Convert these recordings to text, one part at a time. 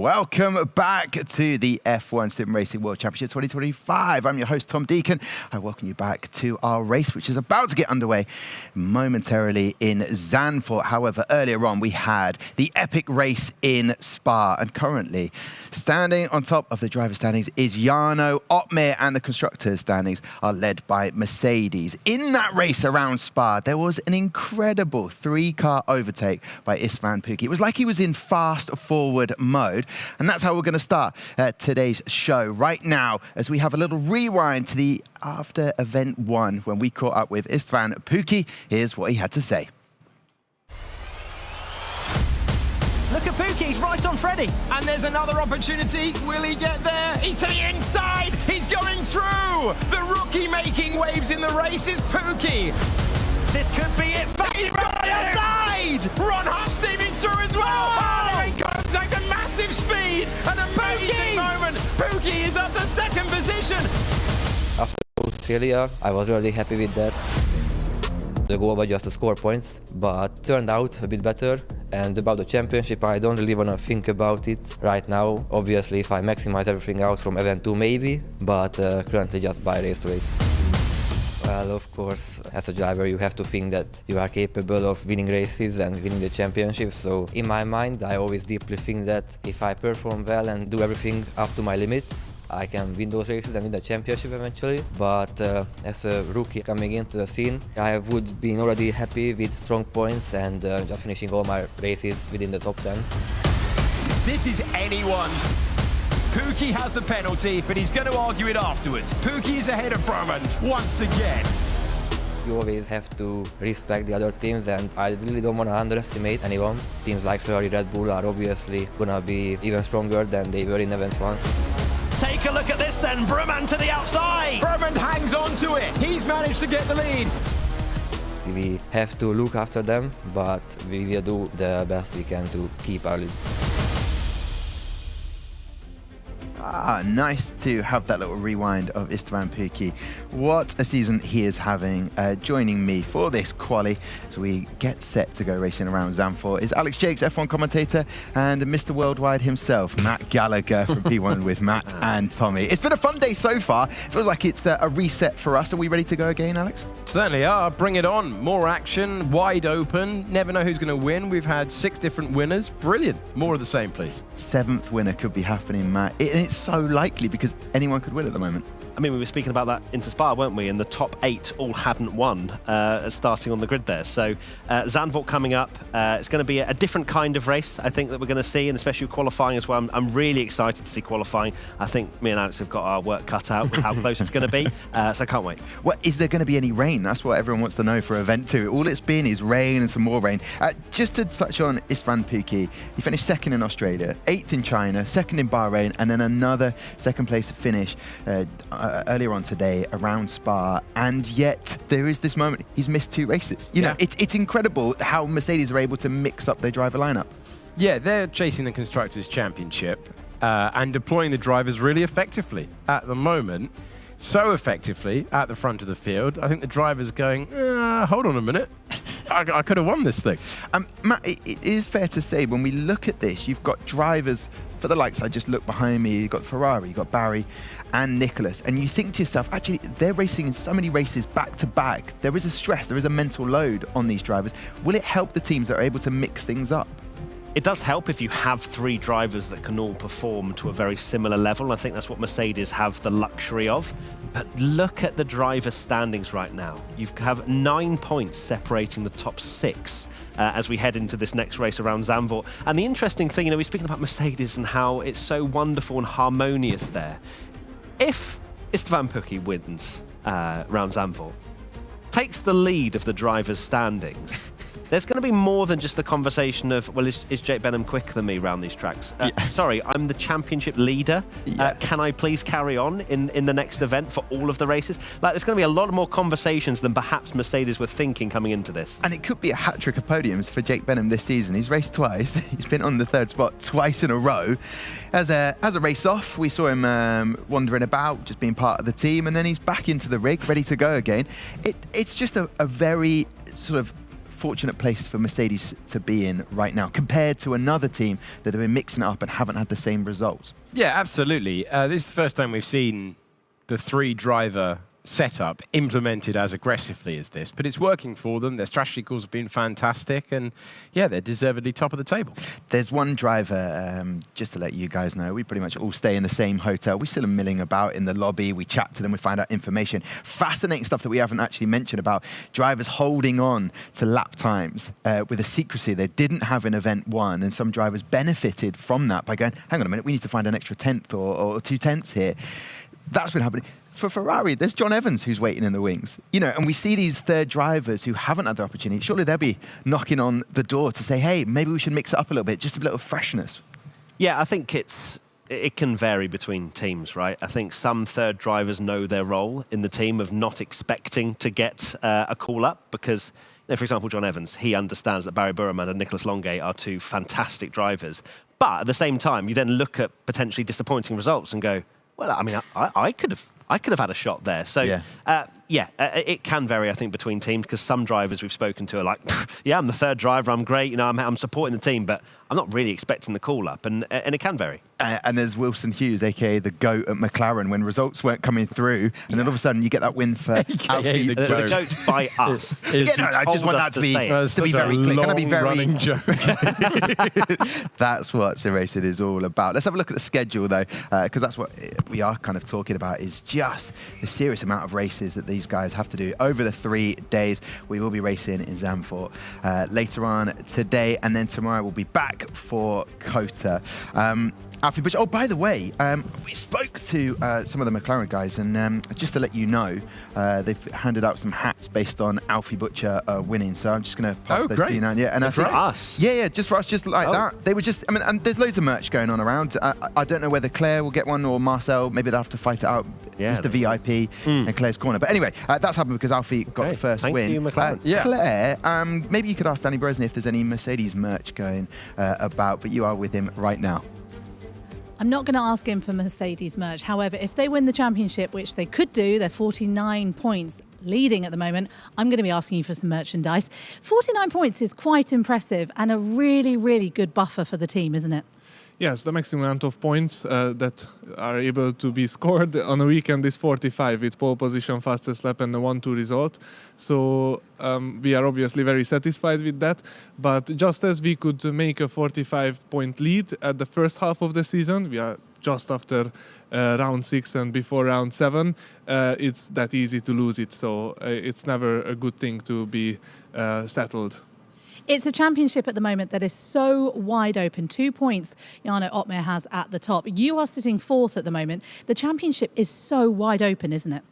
Welcome back to the F1 Sim Racing World Championship 2025. I'm your host, Tom Deacon. I welcome you back to our race, which is about to get underway momentarily in Zandvoort. However, earlier on, we had the epic race in Spa, and currently standing on top of the driver standings is Jarno, Otmar, and the constructors standings are led by Mercedes. In that race around Spa, there was an incredible three-car overtake by Istvan Pukki. It was like he was in fast-forward mode, and that's how we're going to start today's show right now, as we have a little rewind to the after event one when we caught up with Istvan Pukki. Here's what he had to say. Look at Pukki, he's right on Freddie. And there's another opportunity. Will he get there? He's to the inside. He's going through. The rookie making waves in the race is Pukki. This could be it. He's got the outside. Ron Huff steaming through as well. Oh, in contact, a massive speed. An amazing moment. Pukki is up to second position. After Australia, I was really happy with that. The goal was just to score points, but turned out a bit better. And about the championship, I don't really want to think about it right now. Obviously, if I maximize everything out from event 2, maybe, but currently just by race to race. Well, of course, as a driver, you have to think that you are capable of winning races and winning the championship. So in my mind, I always deeply think that if I perform well and do everything up to my limits, I can win those races and win the championship eventually. But as a rookie coming into the scene, I would be already happy with strong points and just finishing all my races within the top 10. This is anyone's. Pukki has the penalty, but he's going to argue it afterwards. Pukki is ahead of Brumand once again. You always have to respect the other teams, and I really don't want to underestimate anyone. Teams like Ferrari, Red Bull are obviously going to be even stronger than they were in event 1. Take a look at this then, Brumand to the outside. Brumand hangs on to it. He's managed to get the lead. We have to look after them, but we will do the best we can to keep our lead. Nice to have that little rewind of Istvan Pukki. What a season he is having. Joining me for this quali, so we get set to go racing around Zandvoort, is Alex Jakes, F1 commentator, and Mr. Worldwide himself, Matt Gallagher from P1 with Matt and Tommy. It's been a fun day so far. It feels like it's a reset for us. Are we ready to go again, Alex? Certainly are. Bring it on. More action, wide open. Never know who's going to win. We've had 6 different winners. Brilliant. More of the same, please. 7th winner could be happening, Matt. It's so likely because anyone could win at the moment. I mean, we were speaking about that into Spa, weren't we? And the top 8 all hadn't won starting on the grid there. So Zandvoort coming up. It's going to be a different kind of race, I think, that we're going to see, and especially qualifying as well. I'm really excited to see qualifying. I think me and Alex have got our work cut out with how close it's going to be. So I can't wait. Well, is there going to be any rain? That's what everyone wants to know for event 2. All it's been is rain and some more rain. Just to touch on Istvan Pukki, he finished 2nd in Australia, 8th in China, 2nd in Bahrain, and then another 2nd place finish earlier on today around Spa, and yet there is this moment he's missed 2 races. You know, it's incredible how Mercedes are able to mix up their driver lineup. Yeah, they're chasing the Constructors' Championship and deploying the drivers really effectively at the moment. So effectively at the front of the field, I think the driver's going, hold on a minute, I could have won this thing. Matt, it is fair to say when we look at this, you've got drivers for the likes, I just look behind me, you've got Ferrari, you've got Barry and Nicholas, and you think to yourself, actually, they're racing in so many races back to back. There is a stress, there is a mental load on these drivers. Will it help the teams that are able to mix things up? It does help if you have 3 drivers that can all perform to a very similar level. I think that's what Mercedes have the luxury of. But look at the driver standings right now. You have 9 points separating the top 6 as we head into this next race around Zandvoort. And the interesting thing, you know, we're speaking about Mercedes and how it's so wonderful and harmonious there. If Istvan Pukki wins around Zandvoort, takes the lead of the drivers' standings, there's going to be more than just the conversation of, well, is Jake Benham quicker than me around these tracks? Sorry, I'm the championship leader. Can I please carry on in the next event for all of the races? Like, there's going to be a lot more conversations than perhaps Mercedes were thinking coming into this. And it could be a hat-trick of podiums for Jake Benham this season. He's raced twice. He's been on the 3rd spot twice in a row. As a race off, we saw him wandering about, just being part of the team, and then he's back into the rig, ready to go again. It's just a very sort of fortunate place for Mercedes to be in right now compared to another team that have been mixing it up and haven't had the same results? Yeah, absolutely. This is the first time we've seen the 3-driver setup implemented as aggressively as this, but it's working for them. Their strategy calls have been fantastic, and yeah, they're deservedly top of the table. There's one driver, just to let you guys know, we pretty much all stay in the same hotel. We still are milling about in the lobby. We chat to them, we find out information. Fascinating stuff that we haven't actually mentioned about drivers holding on to lap times with a secrecy they didn't have in event 1, and some drivers benefited from that by going, hang on a minute, we need to find an extra 10th or 2 tenths here. That's been happening. For Ferrari, there's John Evans who's waiting in the wings. You know, and we see these third drivers who haven't had the opportunity. Surely they'll be knocking on the door to say, hey, maybe we should mix it up a little bit, just a little freshness. Yeah, I think it can vary between teams, right? I think some third drivers know their role in the team of not expecting to get a call-up because, you know, for example, John Evans, he understands that Barry Burman and Nicholas Longay are 2 fantastic drivers. But at the same time, you then look at potentially disappointing results and go, well, I mean, I could have had a shot there. So, it can vary, I think, between teams because some drivers we've spoken to are like, yeah, I'm the third driver, I'm great, you know, I'm supporting the team, but I'm not really expecting the call-up, and it can vary. And there's Wilson Hughes, a.k.a. the GOAT at McLaren, when results weren't coming through, and then all of a sudden you get that win for Alfie. The GOAT by us. I just want that to be very clear. Can I be very... That's what Sim Racing is all about. Let's have a look at the schedule, though, because that's what we are kind of talking about, is just the serious amount of races that these guys have to do over the 3 days. We will be racing in Zandvoort later on today, and then tomorrow we'll be back for Kota. Alfie Butcher. Oh, by the way, we spoke to some of the McLaren guys, and just to let you know, they've handed out some hats based on Alfie Butcher winning. So I'm just going to pass those to you now. Yeah, and for us. Yeah, just for us, just like that. They were just. I mean, and there's loads of merch going on around. I don't know whether Claire will get one or Marcel. Maybe they'll have to fight it out. Yeah, Mr. VIP and Claire's corner. But anyway, that's happened because Alfie got the first win. Thank you, McLaren. Claire, maybe you could ask Danny Bresney if there's any Mercedes merch going about. But you are with him right now. I'm not going to ask him for Mercedes merch. However, if they win the championship, which they could do, they're 49 points leading at the moment, I'm going to be asking you for some merchandise. 49 points is quite impressive and a really, really good buffer for the team, isn't it? Yes, the maximum amount of points that are able to be scored on a weekend is 45 with pole position, fastest lap and a 1-2 result. So we are obviously very satisfied with that. But just as we could make a 45-point lead at the first half of the season, we are just after round 6 and before round 7, it's that easy to lose it. So it's never a good thing to be settled. It's a championship at the moment that is so wide open. 2 points Jarno Opmeer has at the top. You are sitting 4th at the moment. The championship is so wide open, isn't it?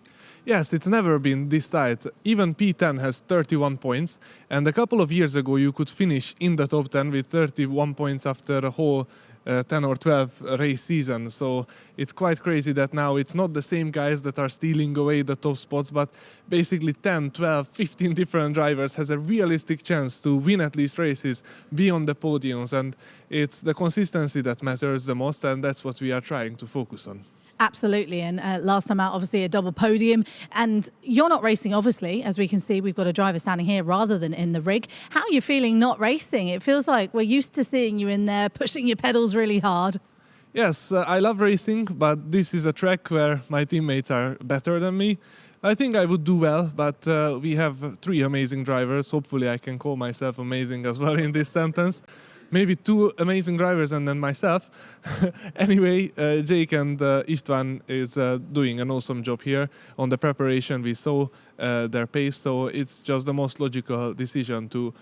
Yes, it's never been this tight. Even P10 has 31 points. And a couple of years ago, you could finish in the top 10 with 31 points after a whole 10 or 12 race season. So it's quite crazy that now it's not the same guys that are stealing away the top spots, but basically 10, 12, 15 different drivers has a realistic chance to win at least races, be on the podiums. And it's the consistency that matters the most, and that's what we are trying to focus on. Absolutely, and last time out, obviously, a double podium. And you're not racing, obviously. As we can see, we've got a driver standing here rather than in the rig. How are you feeling not racing? It feels like we're used to seeing you in there, pushing your pedals really hard. Yes, I love racing, but this is a track where my teammates are better than me. I think I would do well, but we have 3 amazing drivers. Hopefully, I can call myself amazing as well in this sentence. Maybe 2 amazing drivers and then myself. Anyway, Jake and István is doing an awesome job here. On the preparation, we saw their pace, so it's just the most logical decision to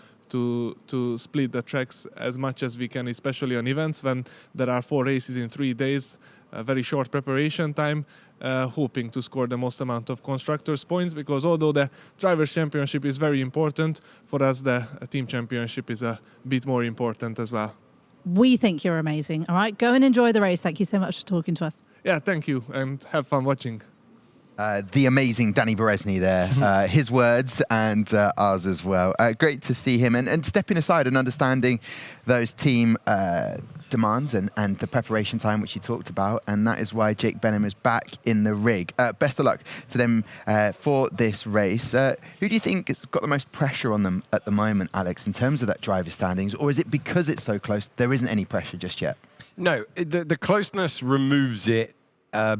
split the tracks as much as we can, especially on events when there are 4 races in 3 days, a very short preparation time, hoping to score the most amount of constructors' points, because although the Drivers' Championship is very important, for us the Team Championship is a bit more important as well. We think you're amazing. All right, go and enjoy the race. Thank you so much for talking to us. Yeah, thank you, and have fun watching. The amazing Danny Bresney there, his words and ours as well. Great to see him and stepping aside and understanding those team demands and the preparation time which you talked about, and that is why Jake Benham is back in the rig. Best of luck to them for this race. Who do you think has got the most pressure on them at the moment, Alex, in terms of that driver standings, or is it because it's so close there isn't any pressure just yet? No, the closeness removes it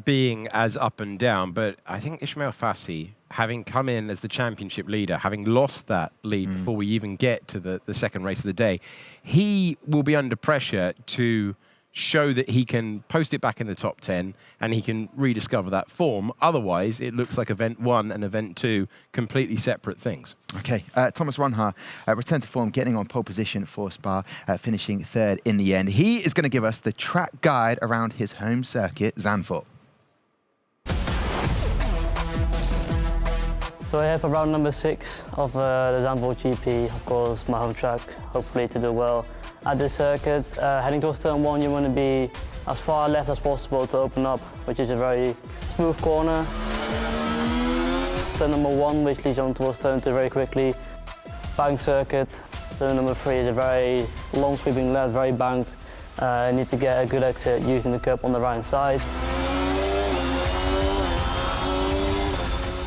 being as up and down, but I think Ismail Fassi, having come in as the championship leader, having lost that lead before we even get to the second race of the day, he will be under pressure to show that he can post it back in the top 10 and he can rediscover that form. Otherwise, it looks like Event 1 and Event 2 completely separate things. Okay, Thomas Ronhaar returned to form, getting on pole position for Spa, finishing third in the end. He is going to give us the track guide around his home circuit, Zandvoort. So we're here for round number 6 of the Zandvoort GP, of course, my home track, hopefully to do well at this circuit. Heading towards turn 1, you want to be as far left as possible to open up, which is a very smooth corner. Turn number 1, which leads on towards turn 2 very quickly. Bank circuit. Turn number 3 is a very long sweeping left, very banked. You need to get a good exit using the curb on the right side.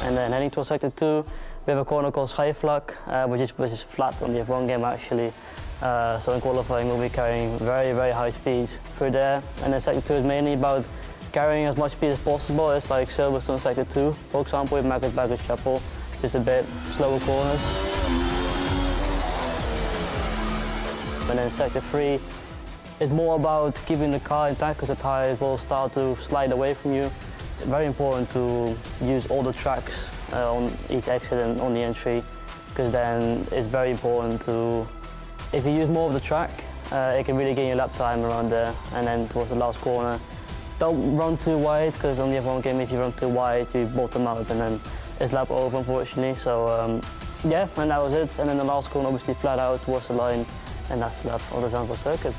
And then heading towards sector 2, we have a corner called Schijfvlak, which is flat on the F1 game actually. So in qualifying we'll be carrying very, very high speeds through there. And then sector 2 is mainly about carrying as much speed as possible. It's like Silverstone sector 2, for example, with Magnus Baggage Chapel, just a bit slower corners. And then sector 3 is more about keeping the car intact because the tires will start to slide away from you. Very important to use all the tracks on each exit and on the entry, because then it's very important to, if you use more of the track, it can really gain your lap time around there. And then towards the last corner, don't run too wide, because on the F1 game, if you run too wide, you bottom out and then it's lap over, unfortunately. So yeah, and that was it. And then the last corner, obviously flat out towards the line, and that's the lap of the Zandvoort circuit.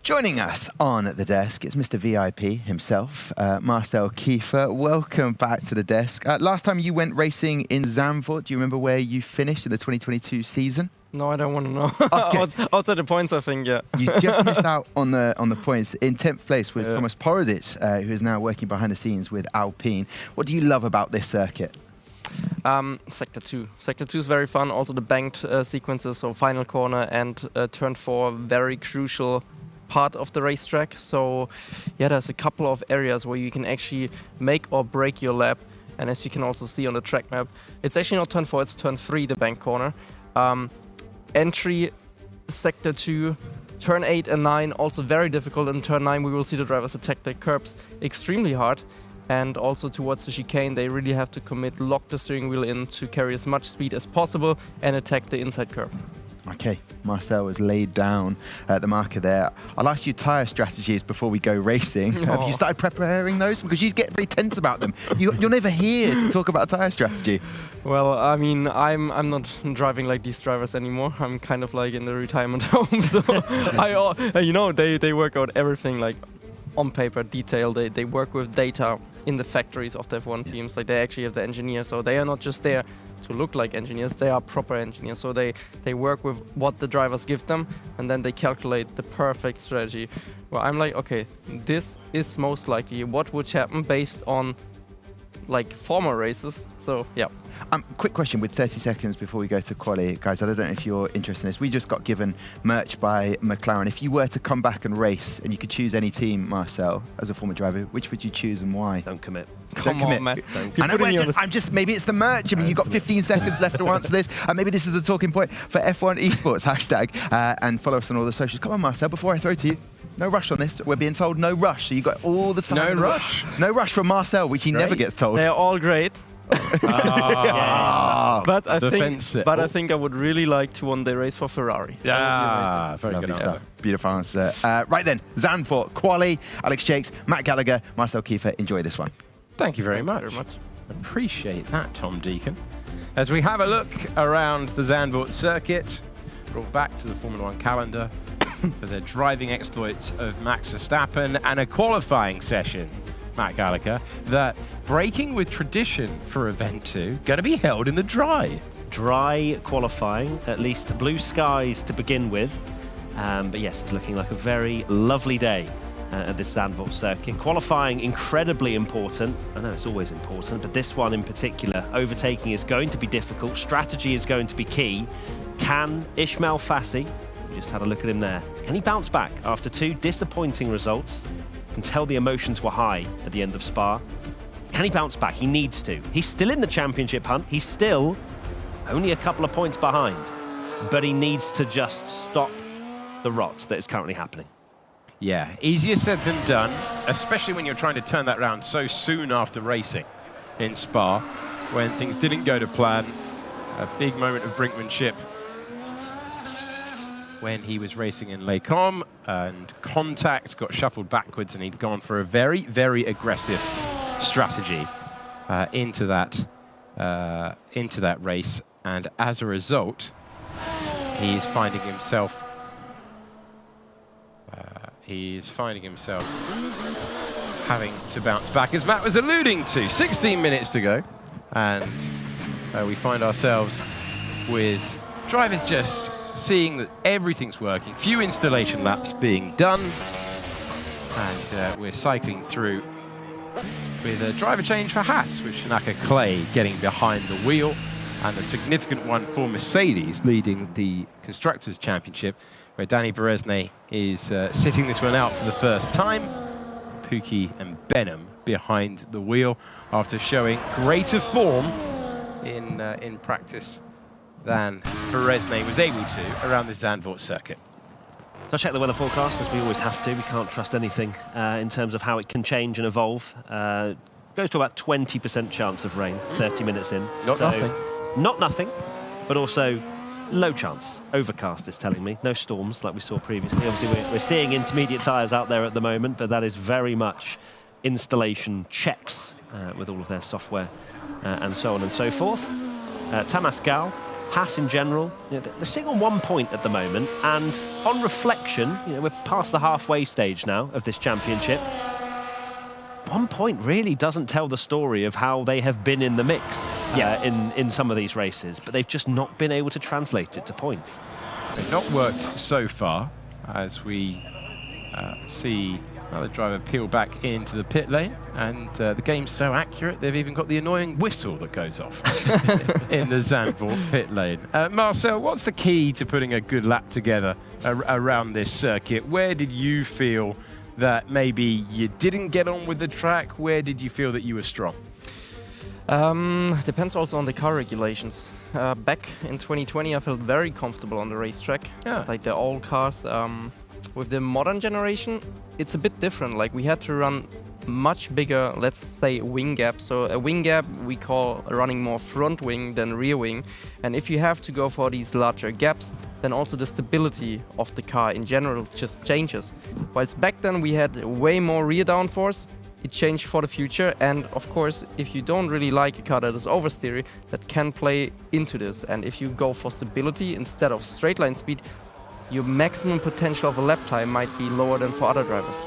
Joining us on the desk is Mr. VIP himself, Marcel Kiefer. Welcome back to the desk. Last time you went racing in Zandvoort, do you remember where you finished in the 2022 season? No, I don't want to know. Okay. Outside the points, I think, yeah. You just missed out on the points. In 10th place was Thomas Poroditz, who is now working behind the scenes with Alpine. What do you love about this circuit? Sector 2. Sector 2 is very fun. Also the banked sequences, so final corner and turn 4, very crucial part of the racetrack. So yeah, there's a couple of areas where you can actually make or break your lap, and as you can also see on the track map, it's actually not turn 4, it's turn 3, the bank corner. Entry sector 2, turn 8 and 9 also very difficult. In turn 9 we will see the drivers attack the curbs extremely hard, and also towards the chicane they really have to commit, lock the steering wheel in to carry as much speed as possible and attack the inside curb. Okay, Marcel has laid down the marker there. I'll ask you tyre strategies before we go racing. Have you started preparing those? Because you get very tense about them. You're never here to talk about tyre strategy. Well, I mean, I'm not driving like these drivers anymore. I'm kind of like in the retirement home. So they work out everything like on paper, detail. They work with data in the factories of the F1 teams. Like they actually have the engineers, so they are not just there to look like engineers, they are proper engineers. So they work with what the drivers give them, and then they calculate the perfect strategy. Well, I'm like, okay, this is most likely what would happen based on like former races. So yeah. Quick question with 30 seconds before we go to quali. Guys, I don't know if you're interested in this. We just got given merch by McLaren. If you were to come back and race and you could choose any team, Marcel, as a former driver, which would you choose and why? Don't commit. Come on, man. Maybe it's the merch. I mean, you've got 15 seconds left to answer this. Maybe this is the talking point for F1 Esports hashtag. And follow us on all the socials. Come on, Marcel, before I throw to you. No rush on this. We're being told no rush. So you got all the time. No rush. No rush from Marcel, which he never gets told. They're all great. But I think I would really like to one day race for Ferrari. Yeah, very Lovely good stuff. answer. Beautiful answer. Right then, Zandvoort, quali, Alex Jakes, Matt Gallagher, Marcel Kiefer. Enjoy this one. Thank you very much. Appreciate that, Tom Deacon. As we have a look around the Zandvoort circuit, brought back to the Formula 1 calendar for the driving exploits of Max Verstappen and a qualifying session, Matt Gallagher, that breaking with tradition for Event 2 going to be held in the dry. dry qualifying, at least blue skies to begin with. But yes, it's looking like a very lovely day at this Zandvoort circuit. Qualifying incredibly important. I know it's always important, but this one in particular, overtaking is going to be difficult. Strategy is going to be key. Can Ismail Fassi, we just had a look at him there, can he bounce back after 2 disappointing results? You can tell the emotions were high at the end of Spa. Can he bounce back? He needs to. He's still in the championship hunt. He's still only a couple of points behind, but he needs to just stop the rot that is currently happening. Yeah, easier said than done, especially when you're trying to turn that round so soon after racing in Spa, when things didn't go to plan. A big moment of brinkmanship when he was racing in Les Combes, and contact got shuffled backwards, and he'd gone for a very, very aggressive strategy into that race, and as a result, he's finding himself having to bounce back, as Matt was alluding to. 16 minutes to go, and we find ourselves with drivers just seeing that everything's working, few installation laps being done, and we're cycling through with a driver change for Haas, with Shanaka Clay getting behind the wheel, and a significant one for Mercedes, leading the Constructors' Championship, where Danny Beresnay is sitting this one out for the first time. Pookie and Benham behind the wheel after showing greater form in practice than Beresnay was able to around the Zandvoort circuit. So I'll check the weather forecast, as we always have to. We can't trust anything in terms of how it can change and evolve. Goes to about 20% chance of rain, 30 minutes in. Not nothing. Not nothing, but also low chance. Overcast is telling me. No storms like we saw previously. Obviously, we're seeing intermediate tyres out there at the moment, but that is very much installation checks with all of their software and so on and so forth. Tamas Gal, Haas in general, they're sitting on 1 point at the moment, and on reflection, we're past the halfway stage now of this championship. 1 point really doesn't tell the story of how they have been in the mix in some of these races, but they've just not been able to translate it to points. They've not worked so far, as we see another driver peel back into the pit lane, and the game's so accurate they've even got the annoying whistle that goes off in the Zandvoort pit lane. Marcel, what's the key to putting a good lap together around this circuit? Where did you feel that maybe you didn't get on with the track? Where did you feel that you were strong? Depends also on the car regulations. Back in 2020, I felt very comfortable on the racetrack. Yeah. Like the old cars. With the modern generation, it's a bit different. Like we had to run much bigger, let's say, wing gap. So a wing gap we call running more front wing than rear wing. And if you have to go for these larger gaps, then also the stability of the car in general just changes. Whilst back then we had way more rear downforce, it changed for the future. And of course, if you don't really like a car that is oversteery, that can play into this. And if you go for stability instead of straight line speed, your maximum potential of a lap time might be lower than for other drivers.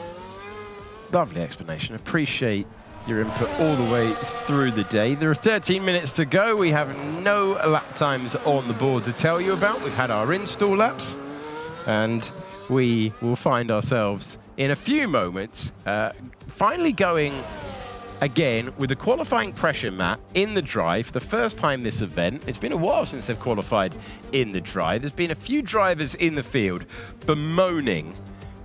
Lovely explanation. Appreciate your input all the way through the day. There are 13 minutes to go. We have no lap times on the board to tell you about. We've had our install laps, and we will find ourselves in a few moments finally going again with the qualifying pressure mat in the dry for the first time this event. It's been a while since they've qualified in the dry. There's been a few drivers in the field bemoaning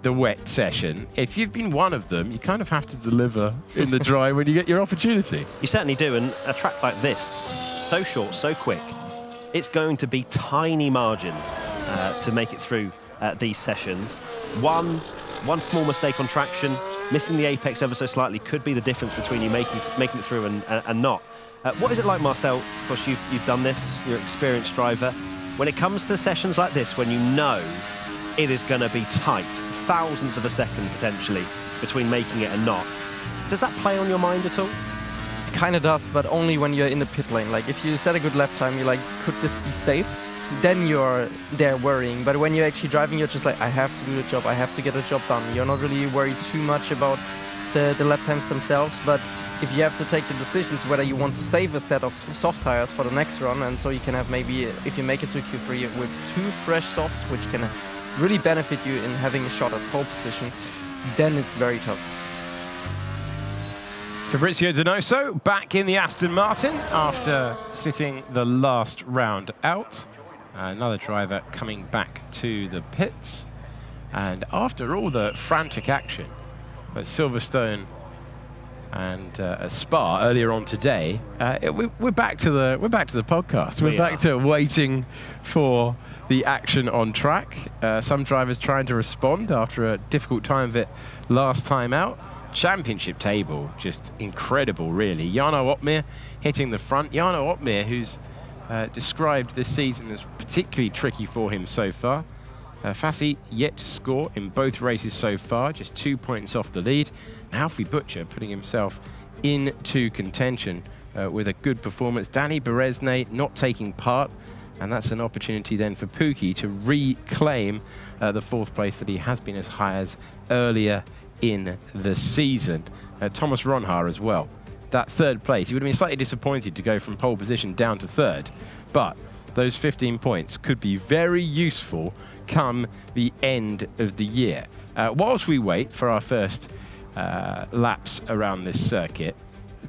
the wet session. If you've been one of them, you kind of have to deliver in the dry when you get your opportunity. You certainly do, and a track like this, so short, so quick, it's going to be tiny margins to make it through these sessions. One small mistake on traction, missing the apex ever so slightly, could be the difference between you making it through and not. What is it like, Marcel? Of course, you've done this, you're an experienced driver. When it comes to sessions like this, when you know it is going to be tight, thousands of a second potentially between making it and not, does that play on your mind at all? Kind of does, but only when you're in the pit lane. Like if you set a good lap time, you're like, could this be safe? Then you're there worrying. But when you're actually driving, you're just like, I have to do the job, I have to get the job done. You're not really worried too much about the lap times themselves. But if you have to take the decisions whether you want to save a set of soft tires for the next run, and so you can have maybe, if you make it to Q3 with 2 fresh softs, which can really benefit you in having a shot at pole position, then it's very tough. Fabrizio Donoso back in the Aston Martin after sitting the last round out. Another driver coming back to the pits. And after all the frantic action at Silverstone and at Spa earlier on today, we're back to the podcast. We're back to waiting for the action on track. Some drivers trying to respond after a difficult time of it last time out. Championship table just incredible, really. Jarno Opmeer hitting the front. Jarno Opmeer, who's described this season as particularly tricky for him so far. Fassi yet to score in both races so far, just 2 points off the lead. Alfie Butcher putting himself into contention with a good performance. Danny Beresne not taking part, and that's an opportunity then for Pookie to reclaim the 4th place that he has been as high as earlier in the season. Thomas Ronhaar as well. That 3rd place, he would have been slightly disappointed to go from pole position down to 3rd, but those 15 points could be very useful come the end of the year. Whilst we wait for our first laps around this circuit,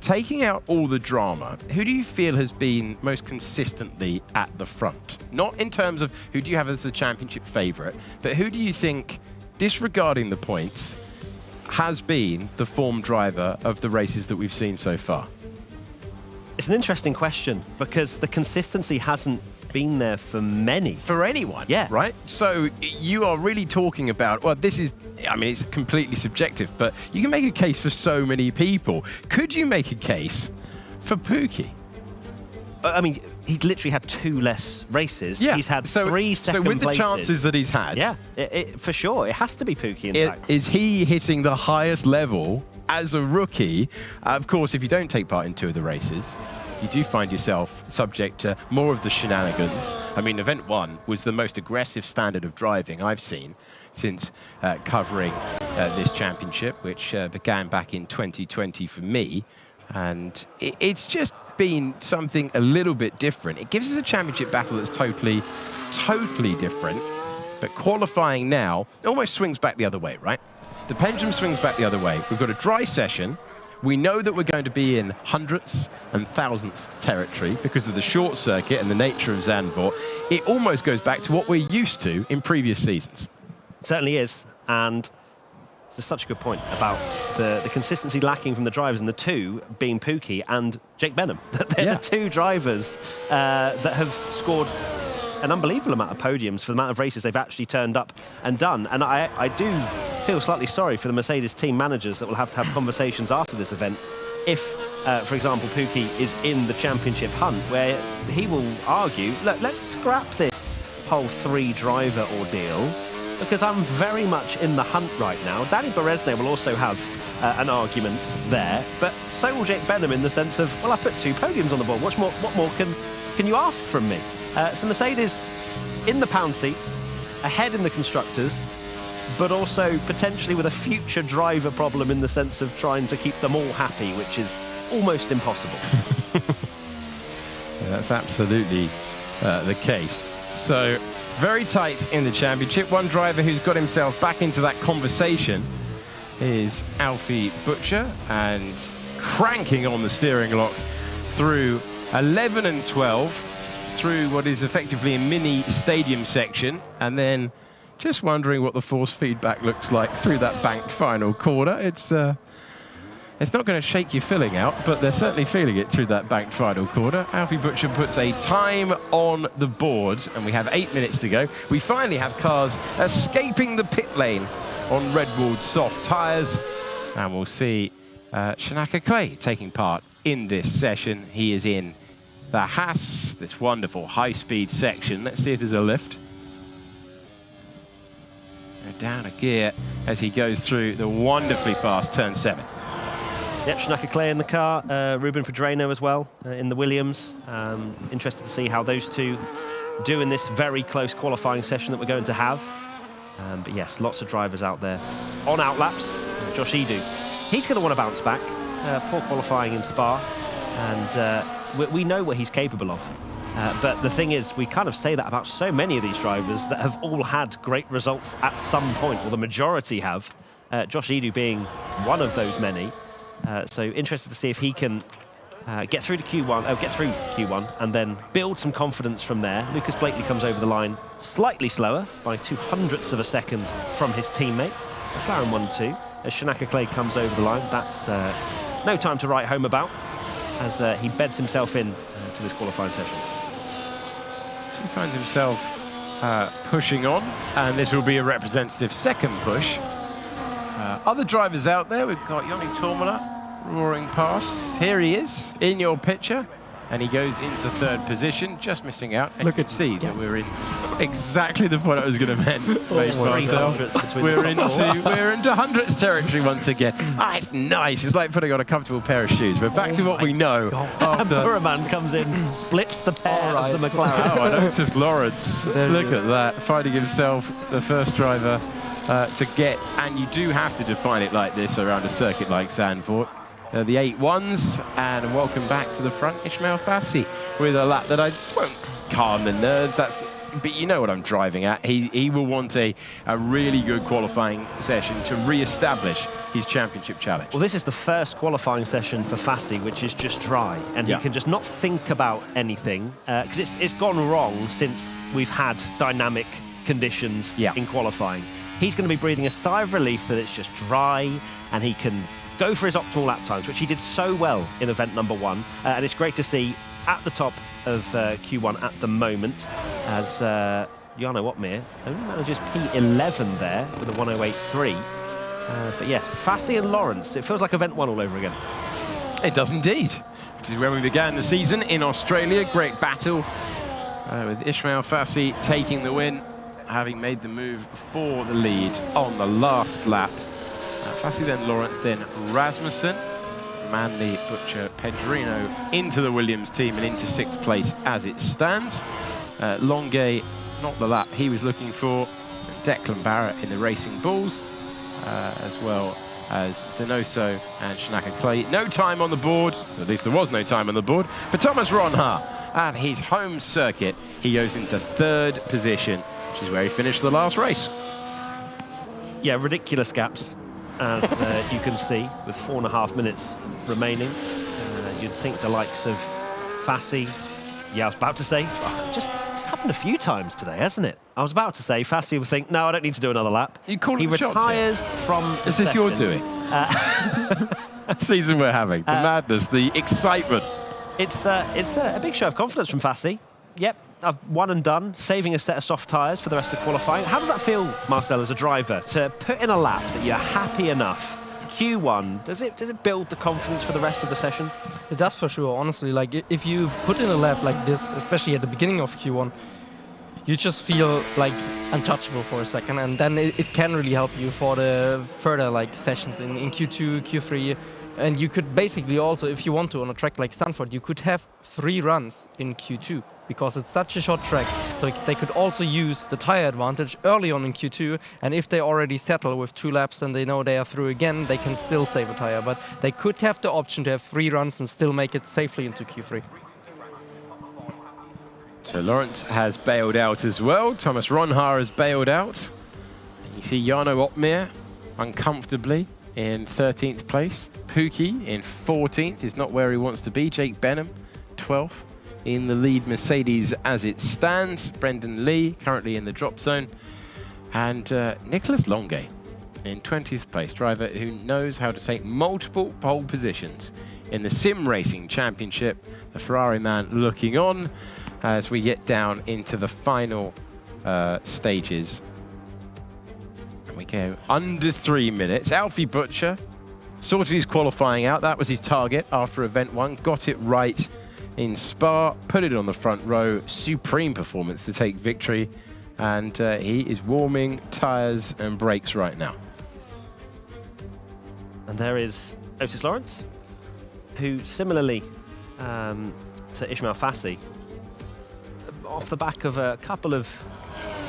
taking out all the drama, who do you feel has been most consistently at the front? Not in terms of who do you have as the championship favourite, but who do you think, disregarding the points, has been the form driver of the races that we've seen so far? It's an interesting question because the consistency hasn't been there for many. For anyone, yeah. Right? So you are really talking about, well, this is, I mean, it's completely subjective, but you can make a case for so many people. Could you make a case for Pookie? I mean, he's literally had 2 less races. Yeah. He's had 3 second So with the places. chances that he's had, yeah, for sure, it has to be Pookie, in fact. Is he hitting the highest level as a rookie? Of course, if you don't take part in 2 of the races, you do find yourself subject to more of the shenanigans. I mean, Event 1 was the most aggressive standard of driving I've seen since covering this championship, which began back in 2020 for me. And it's just been something a little bit different. It gives us a championship battle that's totally different. But qualifying now almost swings back the other way, right? The pendulum swings back the other way. We've got a dry session. We know that we're going to be in hundredths and thousandths territory because of the short circuit and the nature of Zandvoort. It almost goes back to what we're used to in previous seasons. It certainly is. And it's such a good point about the consistency lacking from the drivers, and the 2 being Pookie and Jake Benham. They're the 2 drivers that have scored an unbelievable amount of podiums for the amount of races they've actually turned up and done. And I do feel slightly sorry for the Mercedes team managers that will have to have conversations after this event if, for example, Pookie is in the championship hunt, where he will argue, look, let's scrap this whole 3 driver ordeal because I'm very much in the hunt right now. Danny Beresne will also have an argument there, but so will Jake Benham in the sense of, well, I put 2 podiums on the board. What more can you ask from me? So Mercedes in the pound seats, ahead in the constructors, but also potentially with a future driver problem in the sense of trying to keep them all happy, which is almost impossible. Yeah, that's absolutely the case. So very tight in the championship. One driver who's got himself back into that conversation is Alfie Butcher, and cranking on the steering lock through 11 and 12 through what is effectively a mini stadium section, and then just wondering what the force feedback looks like through that banked final corner. It's not going to shake your filling out, but they're certainly feeling it through that banked final corner. Alfie Butcher puts a time on the board, and we have 8 minutes to go. We finally have cars escaping the pit lane on Redwood soft tyres, and we'll see Shanaka Clay taking part in this session. He is in the Haas, this wonderful high-speed section. Let's see if there's a lift. Down a gear as he goes through the wonderfully fast turn 7. Yep, Shanaka Clay in the car, Ruben Pedreno as well in the Williams. Interested to see how those 2 do in this very close qualifying session that we're going to have. But yes, lots of drivers out there on outlaps. Josh Edu, he's going to want to bounce back. poor qualifying in Spa, and we know what he's capable of. But the thing is, we kind of say that about so many of these drivers that have all had great results at some point, or the majority have. Josh Edu being one of those many. So interested to see if he can get through Q1, and then build some confidence from there. Lucas Blakely comes over the line slightly slower by 0.02 of a second from his teammate. McLaren 1-2. As Shanaka Clay comes over the line, that's no time to write home about, as he beds himself in to this qualifying session. So he finds himself pushing on, and this will be a representative second push. Other drivers out there, we've got Joni Tormela roaring past. Here he is in your picture, and he goes into third position, just missing out. And Look you at can see that gaps. we're in exactly the point I was going to make. We're into hundreds territory once again. It's nice. It's like putting on a comfortable pair of shoes. We're back to what we know. And Buraman comes in, splits the pair of the McLaren. I noticed Lawrence. Look at that, finding himself the first driver to get, and you do have to define it like this around a circuit like Zandvoort. The 8-1s, and welcome back to the front, Ismail Fassi, with a lap that I won't calm the nerves. But you know what I'm driving at. He will want a really good qualifying session to re-establish his championship challenge. Well, this is the first qualifying session for Fassi, which is just dry, and he can just not think about anything, because it's gone wrong since we've had dynamic conditions in qualifying. He's going to be breathing a sigh of relief that it's just dry, and he can go for his optimal lap times, which he did so well in event number 1. And it's great to see at the top of Q1 at the moment, as Jarno Opmeer only manages P11 there with a 108.3. But yes, Fassi and Lawrence, it feels like event 1 all over again. It does indeed. Which is where we began the season in Australia. Great battle with Ismail Fassi taking the win, having made the move for the lead on the last lap. Fassi, then Lawrence, then Rasmussen. Manley, Butcher, Pedrino into the Williams team and into 6th place as it stands. Longuet, not the lap he was looking for. Declan Barrett in the Racing Bulls, as well as Donoso and Shanaka Clay. No time on the board, at least there was no time on the board, for Thomas Ronhaar. At his home circuit, he goes into 3rd position, which is where he finished the last race. Yeah, ridiculous gaps, as you can see, with 4.5 minutes remaining. You'd think the likes of Fassi, I was about to say, it's happened a few times today, hasn't it? I was about to say Fassi would think, no, I don't need to do another lap. You call he it shots, retires from the Is this your session. doing? Season we're having, the madness, the excitement. It's a big show of confidence from Fassi. Yep, I've one and done, saving a set of soft tyres for the rest of qualifying. How does that feel, Marcel, as a driver, to put in a lap that you're happy enough? Q1, does it build the confidence for the rest of the session? It does for sure, honestly. Like, if you put in a lap like this, especially at the beginning of Q1, you just feel like untouchable for a second, and then it can really help you for the further sessions in Q2, Q3. And you could basically also, if you want to, on a track like Zandvoort, you could have 3 runs in Q2 because it's such a short track. So they could also use the tire advantage early on in Q2. And if they already settle with 2 laps and they know they are through again, they can still save a tire. But they could have the option to have 3 runs and still make it safely into Q3. So Lawrence has bailed out as well. Thomas Ronhaar has bailed out. And you see Jarno Opmeer uncomfortably in 13th place. Pookie in 14th is not where he wants to be. Jake Benham, 12th in the lead Mercedes as it stands. Brendan Lee currently in the drop zone. And Nicholas Longuet in 20th place, driver who knows how to take multiple pole positions in the Sim Racing Championship. The Ferrari man looking on as we get down into the final stages. We go under 3 minutes. Alfie Butcher sorted his qualifying out. That was his target after event 1. Got it right in Spa, put it on the front row. Supreme performance to take victory. And he is warming tyres and brakes right now. And there is Otis Lawrence, who similarly to Ismail Fassi, off the back of a couple of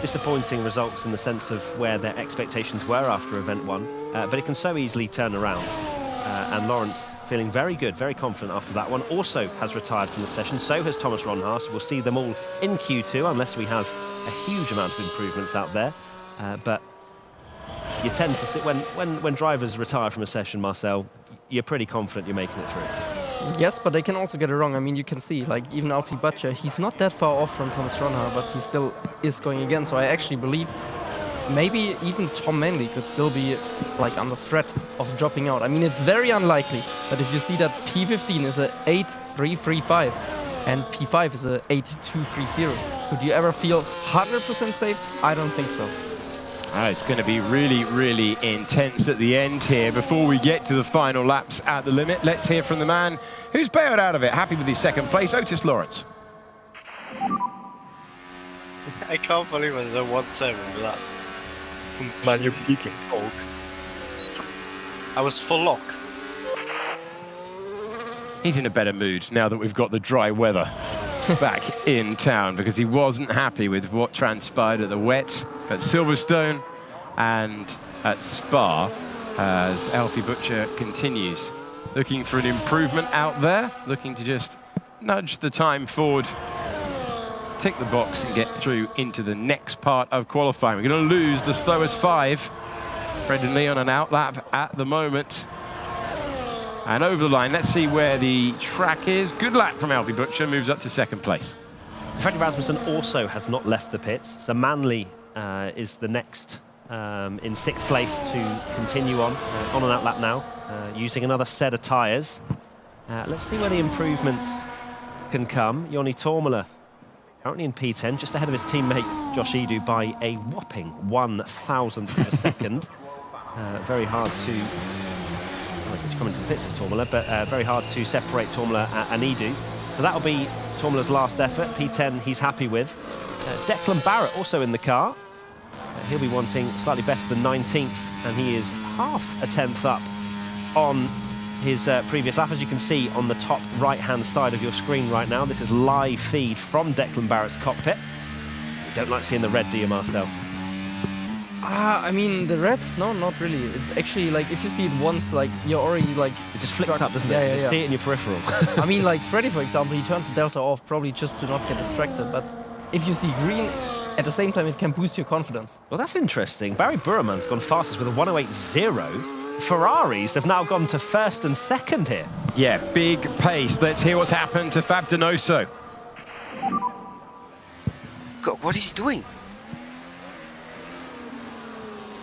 disappointing results in the sense of where their expectations were after event 1, but it can so easily turn around. And Lawrence feeling very good, very confident after that one. Also has retired from the session. So has Thomas Ronhaus. We'll see them all in Q2 unless we have a huge amount of improvements out there. But you tend to see, when drivers retire from a session, Marcel, you're pretty confident you're making it through. Yes, but they can also get it wrong. I mean, you can see, like, even Alfie Butcher, he's not that far off from Thomas Ronhaus, but he still is going again. So I actually believe maybe even Tom Manley could still be, like, under threat of dropping out. I mean, it's very unlikely, but if you see that P15 is a 8.335 and P5 is a 8.230, could you ever feel 100% safe? I don't think so. It's going to be really, really intense at the end here. Before we get to the final laps at the limit, let's hear from the man who's bailed out of it, happy with his second place, Otis Lawrence. I can't believe it was a 1-7 with that. Man, you're peaking. I was full lock. He's in a better mood now that we've got the dry weather back in town, because he wasn't happy with what transpired at the wet at Silverstone and at Spa, as Alfie Butcher continues looking for an improvement out there, looking to just nudge the time forward, tick the box and get through into the next part of qualifying. We're going to lose the slowest 5. Brendan Lee on an outlap at the moment. And over the line, let's see where the track is. Good lap from Alfie Butcher, moves up to second place. Freddie Rasmussen also has not left the pits. So Manley is the next in 6th place to continue on an outlap now, using another set of tyres. Let's see where the improvements can come. Joni Tormela currently in P10, just ahead of his teammate Josh Edu by a whopping 1,000th of a second. Very hard to... to come into the pits as Tormela, but very hard to separate Tormela and Edu. So that'll be Tormela's last effort. P10 he's happy with. Declan Barrett also in the car. He'll be wanting slightly better than 19th, and he is half a tenth up on his previous lap. As you can see on the top right-hand side of your screen right now, this is live feed from Declan Barrett's cockpit. You don't like seeing the red, do you, Marcel? I mean, the red? No, not really. It actually, like, if you see it once, like, you're already, like... It just flicks up, doesn't it? You just see it in your peripheral. I mean, like, Freddie, for example, he turned the delta off probably just to not get distracted. But if you see green, at the same time, it can boost your confidence. Well, that's interesting. Barry Burman's gone fastest with a 108.0. Ferraris have now gone to 1st and 2nd here. Yeah, big pace. Let's hear what's happened to Fab Donoso. God, what is he doing?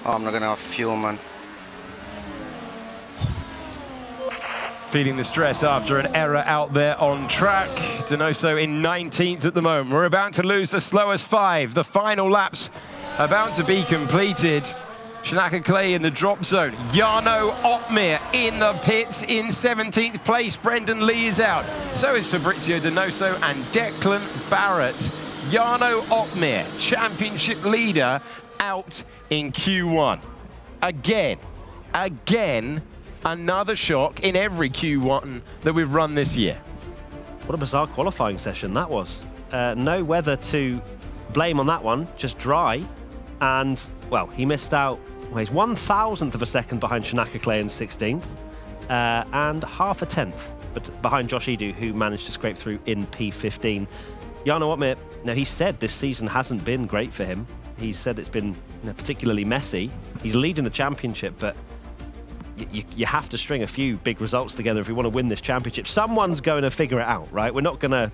Oh, I'm not gonna have fuel, man. Feeling the stress after an error out there on track. Donoso in 19th at the moment. We're about to lose the slowest 5. The final laps about to be completed. Shanaka Clay in the drop zone. Jarno Opmeer in the pits in 17th place. Brendan Lee is out. So is Fabrizio Donoso and Declan Barrett. Jarno Opmeer, championship leader, out in Q1. Again, another shock in every Q1 that we've run this year. What a bizarre qualifying session that was. No weather to blame on that one, just dry. And, well, he missed out. Well, he's 1,000th of a second behind Shanaka Clay in 16th, and half a tenth but behind Josh Edu, who managed to scrape through in P15. Jarno Opmeer, now he said this season hasn't been great for him. He said it's been particularly messy. He's leading the championship, but you have to string a few big results together if you want to win this championship. Someone's going to figure it out, right?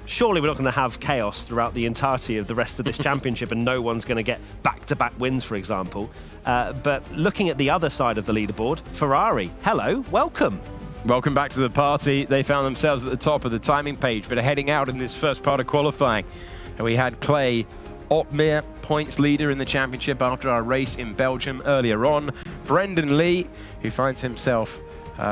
Surely we're not going to have chaos throughout the entirety of the rest of this championship, and no one's going to get back-to-back wins, for example. But looking at the other side of the leaderboard, Ferrari, hello, welcome. Welcome back to the party. They found themselves at the top of the timing page, but are heading out in this first part of qualifying. And we had Clay Opmeer, points leader in the championship after our race in Belgium earlier on. Brendan Lee, who finds himself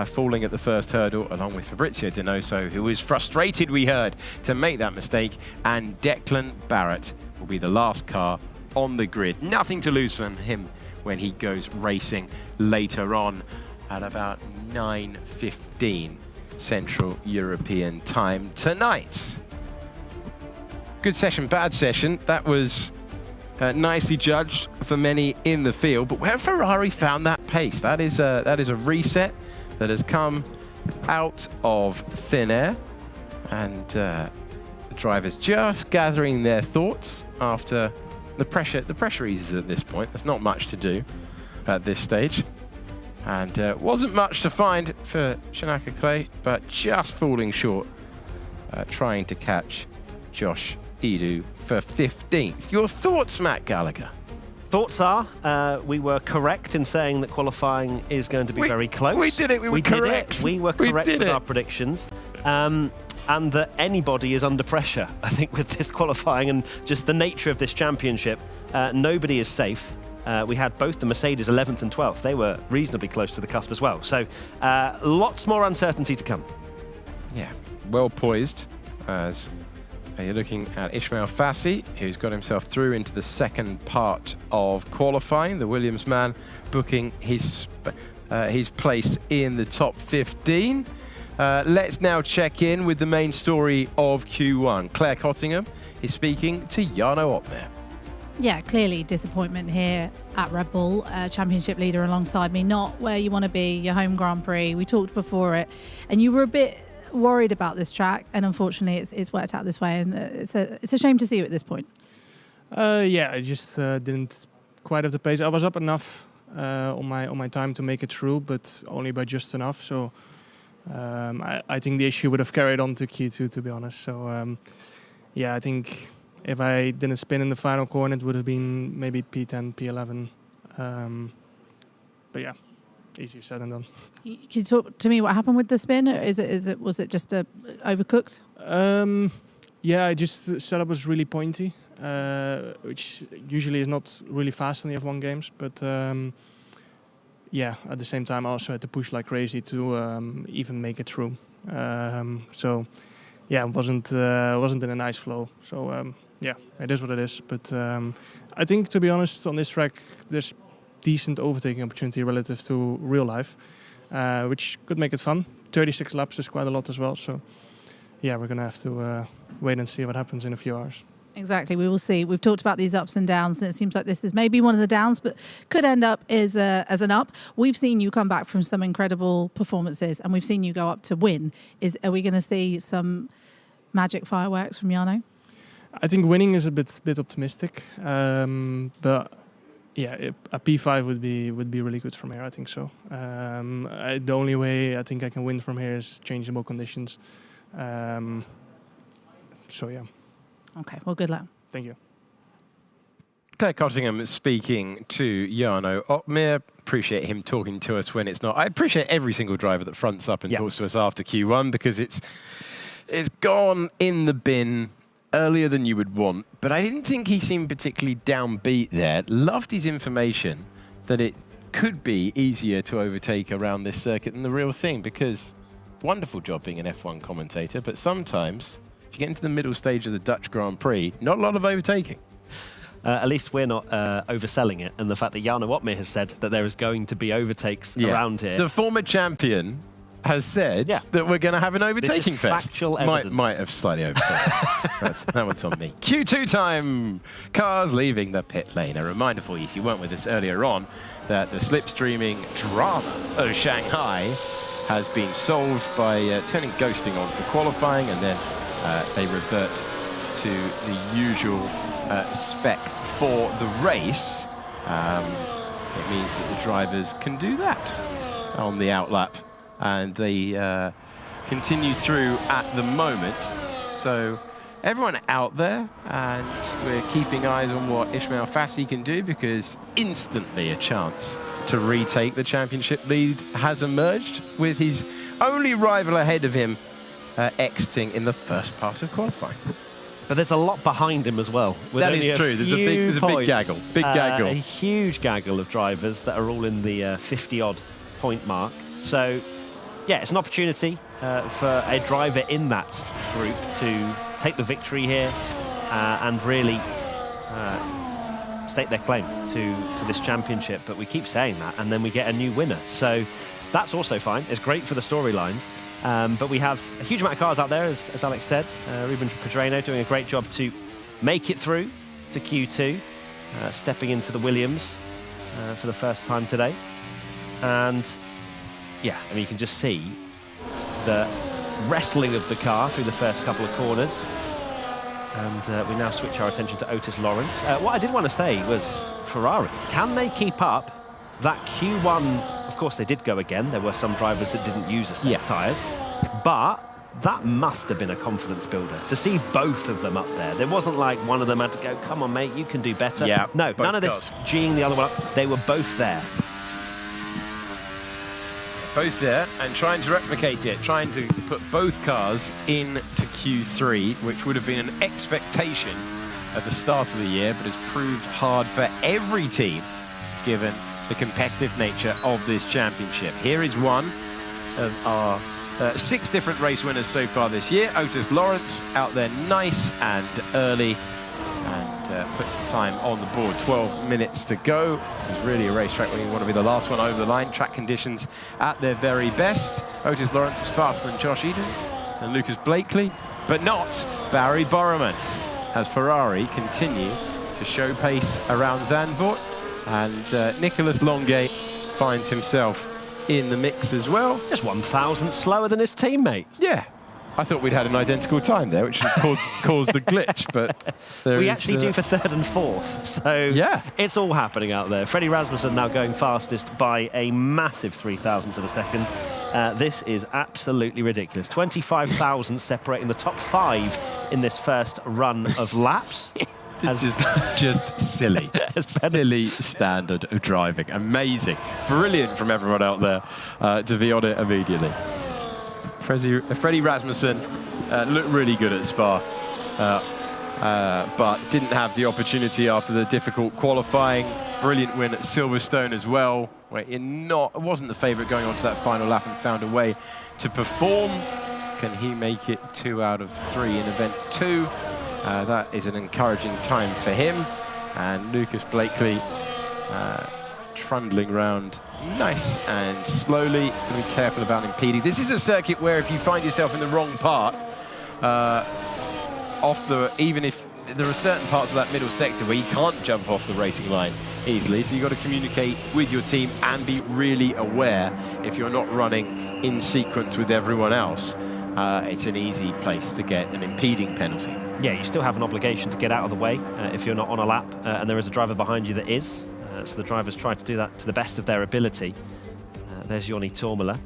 falling at the first hurdle, along with Fabrizio Donoso, who was frustrated, we heard, to make that mistake. And Declan Barrett will be the last car on the grid. Nothing to lose from him when he goes racing later on at about 9:15 Central European time tonight. Good session, bad session. That was nicely judged for many in the field. But where Ferrari found that pace, that is a reset that has come out of thin air. And the drivers just gathering their thoughts after the pressure eases at this point. There's not much to do at this stage. And wasn't much to find for Shanaka Clay, but just falling short, trying to catch Josh Edu for 15th. Your thoughts, Matt Gallagher? Thoughts are, we were correct in saying that qualifying is going to be very close. We did it, we were correct. We were correct with our predictions. And that anybody is under pressure, I think, with this qualifying and just the nature of this championship. Nobody is safe. We had both the Mercedes 11th and 12th. They were reasonably close to the cusp as well. So lots more uncertainty to come. Yeah, well poised as you're looking at Ismail Fassi, who's got himself through into the second part of qualifying. The Williams man booking his place in the top 15. Let's now check in with the main story of Q1. Claire Cottingham is speaking to Jarno Opmeer. Yeah, clearly disappointment here at Red Bull. Championship leader alongside me, not where you want to be, your home Grand Prix. We talked before it, and you were a bit worried about this track, and unfortunately it's worked out this way, and it's a shame to see you at this point. Yeah, I just didn't quite have the pace. I was up enough on my time to make it through, but only by just enough. So I think the issue would have carried on to Q2, to be honest. So yeah, I think if I didn't spin in the final corner, it would have been maybe P10, P11. But yeah, easier said than done. Can you talk to me what happened with the spin? Or was it just overcooked? Yeah, the setup was really pointy, which usually is not really fast in the F1 games. But yeah, at the same time, I also had to push like crazy to even make it through. So yeah, it wasn't in a nice flow. So yeah, it is what it is. But I think, to be honest, on this track, there's decent overtaking opportunity relative to real life, which could make it fun. 36 laps is quite a lot as well. So yeah, we're going to have to wait and see what happens in a few hours. Exactly, we will see. We've talked about these ups and downs, and it seems like this is maybe one of the downs, but could end up as an up. We've seen you come back from some incredible performances, and we've seen you go up to win. Are we going to see some magic fireworks from Jarno? I think winning is a bit optimistic, but yeah, a P5 would be really good from here. I think so. The only way I think I can win from here is changeable conditions. So yeah. Okay, well, good luck. Thank you. Claire Cottingham speaking to Jarno Opmeer. Appreciate him talking to us when it's not. I appreciate every single driver that fronts up and talks to us after Q1, because it's gone in the bin earlier than you would want. But I didn't think he seemed particularly downbeat there. Loved his information that it could be easier to overtake around this circuit than the real thing, because wonderful job being an F1 commentator, but sometimes if you get into the middle stage of the Dutch Grand Prix, not a lot of overtaking. At least we're not overselling it, and the fact that Jarno Opmeer has said that there is going to that around here. The former champion has said that we're going to have an overtaking fest. Factual evidence. Might have slightly overtaken. That one's on me. Q2 time. Cars leaving the pit lane. A reminder for you, if you weren't with us earlier on, that the slipstreaming drama of Shanghai has been solved by turning ghosting on for qualifying, and then they revert to the usual spec for the race. It means that the drivers can do that on the outlap, and they continue through at the moment. So everyone out there, and we're keeping eyes on what Ismail Fassi can do, because instantly a chance to retake the championship lead has emerged, with his only rival ahead of him exiting in the first part of qualifying. But there's a lot behind him as well. That is true. There's a big gaggle. Big gaggle. A huge gaggle of drivers that are all in the 50-odd point mark. So, yeah, it's an opportunity for a driver in that group to take the victory here and really stake their claim to this championship. But we keep saying that, and then we get a new winner. So that's also fine. It's great for the storylines. But we have a huge amount of cars out there, as Alex said. Ruben Pedreno doing a great job to make it through to Q2, stepping into the Williams for the first time today. And Yeah, I mean, you can just see the wrestling of the car through the first couple of corners. And we now switch our attention to Otis Lawrence. What I did want to say was Ferrari. Can they keep up that Q1? Of course, they did go again. There were some drivers that didn't use a set of tyres. But that must have been a confidence builder to see both of them up there. There wasn't like one of them had to go, come on, mate, you can do better. Yeah, no, none of this G'ing the other one up. They were both there. Both there and trying to replicate it, trying to put both cars into Q3, which would have been an expectation at the start of the year, but has proved hard for every team given the competitive nature of this championship. Here is one of our 6 different race winners so far this year. Otis Lawrence out there nice and early and put some time on the board. 12 minutes to go. This is really a racetrack where you want to be the last one over the line. Track conditions at their very best. Otis Lawrence is faster than Josh Eden and Lucas Blakely, but not Barry Boromant, as Ferrari continue to show pace around Zandvoort. And Nicolas Longuet finds himself in the mix as well. Just 1,000 slower than his teammate. Yeah. I thought we'd had an identical time there, which caused the glitch, but we actually do for 3rd and 4th, so yeah, it's all happening out there. Freddie Rasmussen now going fastest by a massive 0.03 of a second. This is absolutely ridiculous. 25,000 separating the top 5 in this first run of laps. It's just silly. Silly standard of driving. Amazing. Brilliant from everyone out there to be on it immediately. Freddie Rasmussen looked really good at Spa, but didn't have the opportunity after the difficult qualifying. Brilliant win at Silverstone as well, where it wasn't the favourite going on to that final lap and found a way to perform. Can he make it 2 out of 3 in event 2? That is an encouraging time for him. And Lucas Blakely trundling round nice and slowly. Be careful about impeding. This is a circuit where if you find yourself in the wrong part, even if there are certain parts of that middle sector where you can't jump off the racing line easily, so you've got to communicate with your team and be really aware if you're not running in sequence with everyone else. It's an easy place to get an impeding penalty. Yeah, you still have an obligation to get out of the way if you're not on a lap, and there is a driver behind you that is. So the drivers try to do that to the best of their ability. There's Joni Tormela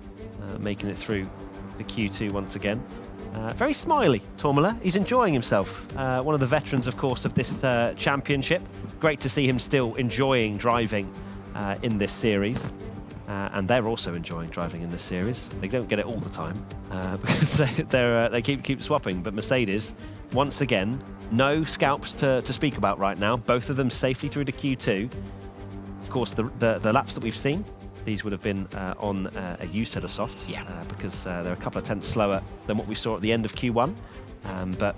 making it through the Q2 once again. Very smiley, Tormela. He's enjoying himself. One of the veterans, of course, of this championship. Great to see him still enjoying driving in this series. And they're also enjoying driving in this series. They don't get it all the time because they keep swapping. But Mercedes, once again, no scalps to speak about right now. Both of them safely through to Q2. Of course, the laps that we've seen, these would have been on a used set of softs because they're a couple of tenths slower than what we saw at the end of Q1. But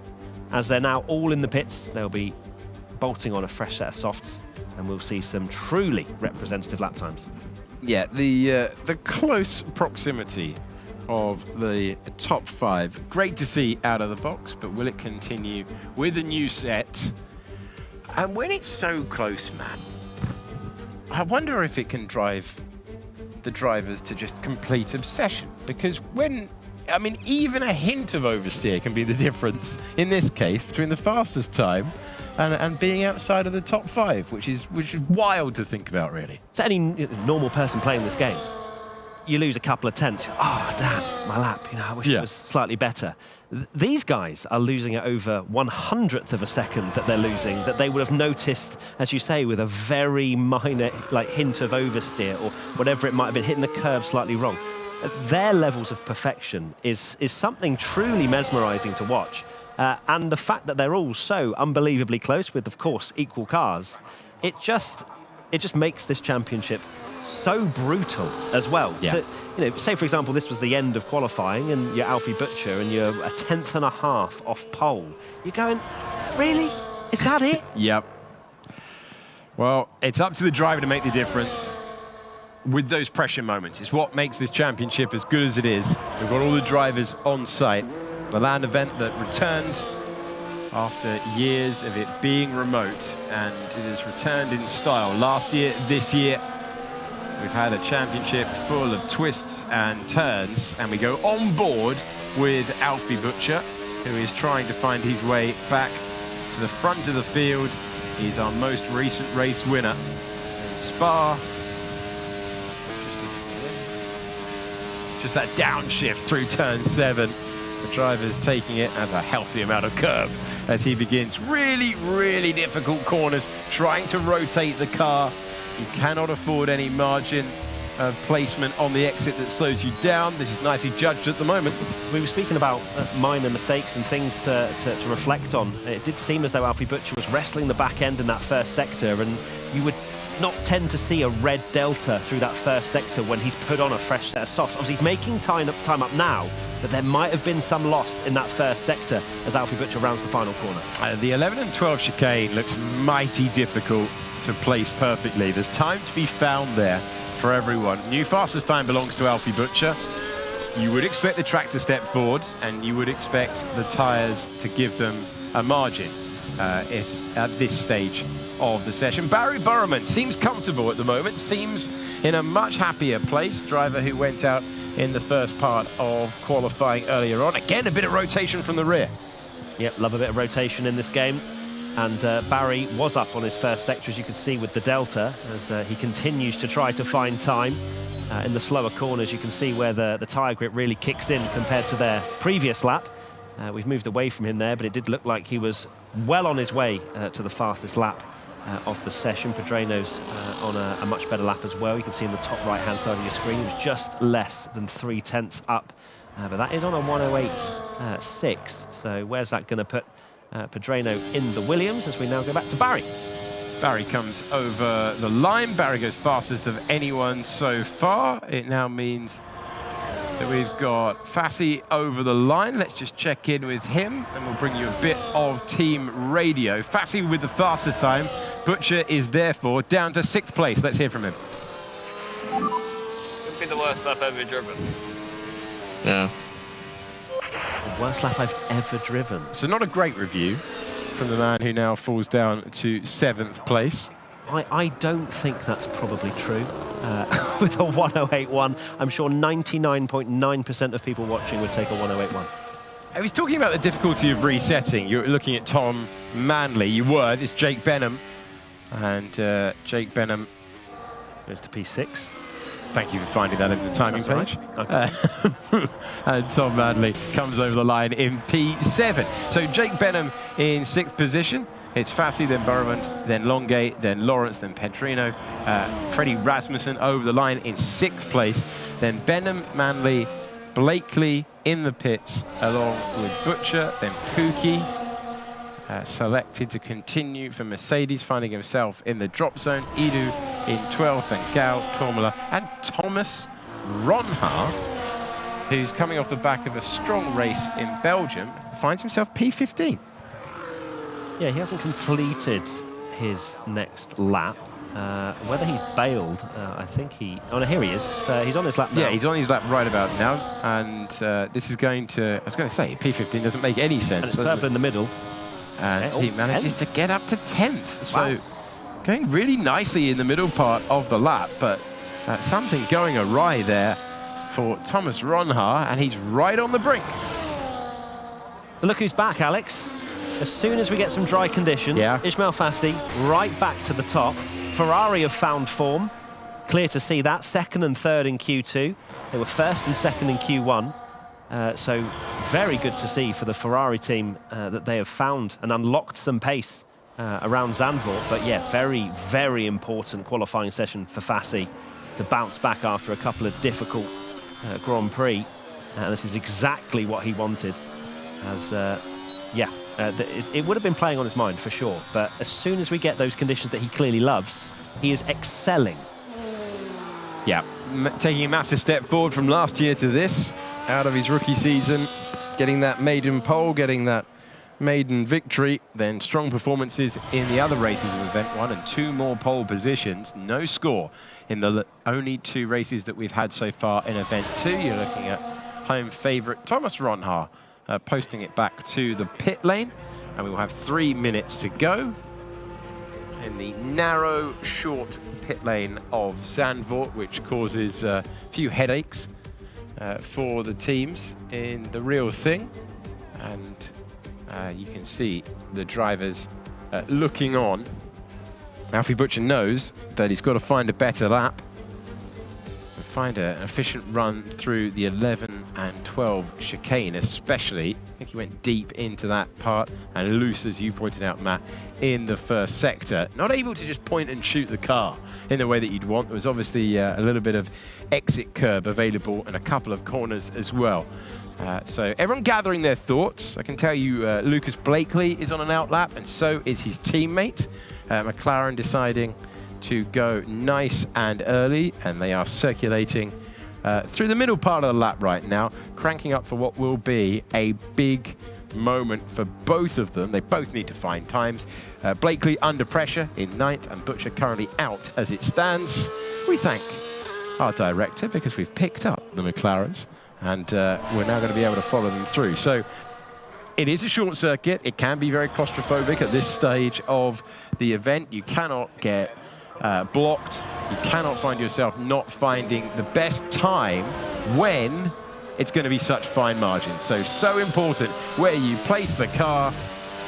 as they're now all in the pits, they'll be bolting on a fresh set of softs, and we'll see some truly representative lap times. Yeah, the close proximity of the top 5. Great to see out of the box, but will it continue with a new set? And when it's so close, man, I wonder if it can drive the drivers to just complete obsession. Because even a hint of oversteer can be the difference, in this case, between the fastest time and being outside of the top 5, which is wild to think about, really. To any normal person playing this game, you lose a couple of tenths. Oh, damn, my lap. I wish it was slightly better. These guys are losing it over 1/100th of a second that they're losing, that they would have noticed, as you say, with a very minor hint of oversteer or whatever it might have been, hitting the curb slightly wrong. Their levels of perfection is something truly mesmerising to watch. And the fact that they're all so unbelievably close with, of course, equal cars, it just makes this championship so brutal as well. Yeah. Say, for example, this was the end of qualifying and you're Alfie Butcher and you're 1.5 tenths off pole. You're going, really? Is that it? Yep. Well, it's up to the driver to make the difference with those pressure moments. It's what makes this championship as good as it is. We've got all the drivers on site. The land event that returned after years of it being remote, and it has returned in style. Last year, this year, We've had a championship full of twists and turns, and we go on board with Alfie Butcher, who is trying to find his way back to the front of the field. He's our most recent race winner in Spa. Just that downshift through turn 7. The driver's taking it as a healthy amount of curb as he begins really, really difficult corners, trying to rotate the car. You cannot afford any margin of placement on the exit that slows you down. This is nicely judged at the moment. We were speaking about minor mistakes and things to reflect on. It did seem as though Alfie Butcher was wrestling the back end in that first sector, and you would not tend to see a red delta through that first sector when he's put on a fresh set of softs. Obviously, he's making time up now, but there might have been some lost in that first sector as Alfie Butcher rounds the final corner. The 11 and 12 chicane looks mighty difficult to place perfectly. There's time to be found there for everyone. New fastest time belongs to Alfie Butcher. You would expect the track to step forward, and you would expect the tyres to give them a margin at this stage of the session. Barry Burman seems comfortable at the moment, seems in a much happier place. Driver who went out in the first part of qualifying earlier on. Again, a bit of rotation from the rear. Yep, love a bit of rotation in this game. And Barry was up on his first sector, as you could see, with the delta, as he continues to try to find time. In the slower corners, you can see where the tyre grip really kicks in compared to their previous lap. We've moved away from him there, but it did look like he was well on his way to the fastest lap of the session. Pedreno's on a much better lap as well. You can see in the top right-hand side of your screen, he was just less than 3/10 up. But that is on a 1:08.6. So where's that going to put Pedreno in the Williams as we now go back to Barry? Barry comes over the line. Barry goes fastest of anyone so far. It now means that we've got Fassi over the line. Let's just check in with him, and we'll bring you a bit of team radio. Fassi with the fastest time. Butcher is therefore down to 6th place. Let's hear from him. Could be the worst lap ever driven. Yeah. The worst lap I've ever driven. So not a great review from the man who now falls down to 7th place. I don't think that's probably true. With a 1:08.1, I'm sure 99.9% of people watching would take a 1:08.1. I was talking about the difficulty of resetting. You're looking at Tom Manley. You were. It's Jake Benham. And Jake Benham goes to P6. Thank you for finding that in the timing page. Right. Okay. And Tom Manley comes over the line in P7. So Jake Benham in 6th position. It's Fassi, then Burman, then Longay, then Lawrence, then Pedreno. Freddie Rasmussen over the line in 6th place. Then Benham, Manley, Blakely in the pits along with Butcher, then Pookie. Selected to continue for Mercedes, finding himself in the drop zone. Edu in 12th, and Gal, Tormala, and Thomas Ronhaar, who's coming off the back of a strong race in Belgium, finds himself P15. Yeah, he hasn't completed his next lap. Whether he's bailed, I think he... Oh, no, here he is. He's on his lap now. Yeah, he's on his lap right about now. And this is going to... I was going to say, P15 doesn't make any sense. And it's purple in the middle. And he manages to get up to 10th. Wow. So going really nicely in the middle part of the lap, but something going awry there for Thomas Ronhaar, and he's right on the brink. So look who's back, Alex. As soon as we get some dry conditions, Ismail Fassi right back to the top. Ferrari have found form. Clear to see that. 2nd and 3rd in Q2. They were 1st and 2nd in Q1. So very good to see for the Ferrari team that they have found and unlocked some pace around Zandvoort. But yeah, very, very important qualifying session for Fassi to bounce back after a couple of difficult Grand Prix. This is exactly what he wanted. As it would have been playing on his mind for sure. But as soon as we get those conditions that he clearly loves, he is excelling. Yeah, taking a massive step forward from last year to this, out of his rookie season, getting that maiden pole, getting that maiden victory, then strong performances in the other races of Event 1 and 2 more pole positions. No score in the only 2 races that we've had so far in Event 2. You're looking at home favourite Thomas Ronhaar posting it back to the pit lane, and we will have 3 minutes to go. in the narrow, short pit lane of Zandvoort, which causes a few headaches for the teams in the real thing. And you can see the drivers looking on. Alfie Butcher knows that he's got to find a better lap and find an efficient run through the 11 and 12 chicane, especially. I think he went deep into that part and loose, as you pointed out, Matt, in the first sector. Not able to just point and shoot the car in the way that you'd want. There was obviously a little bit of exit curb available and a couple of corners as well. So everyone gathering their thoughts. I can tell you Lucas Blakely is on an outlap, and so is his teammate. McLaren deciding to go nice and early, and they are circulating through the middle part of the lap right now, cranking up for what will be a big moment for both of them. They both need to find times. Blakely under pressure in 9th, and Butcher currently out as it stands. We thank our director because we've picked up the McLarens, and we're now going to be able to follow them through. So it is a short circuit. It can be very claustrophobic at this stage of the event. You cannot get blocked. You cannot find yourself not finding the best time when it's going to be such fine margins. So important where you place the car.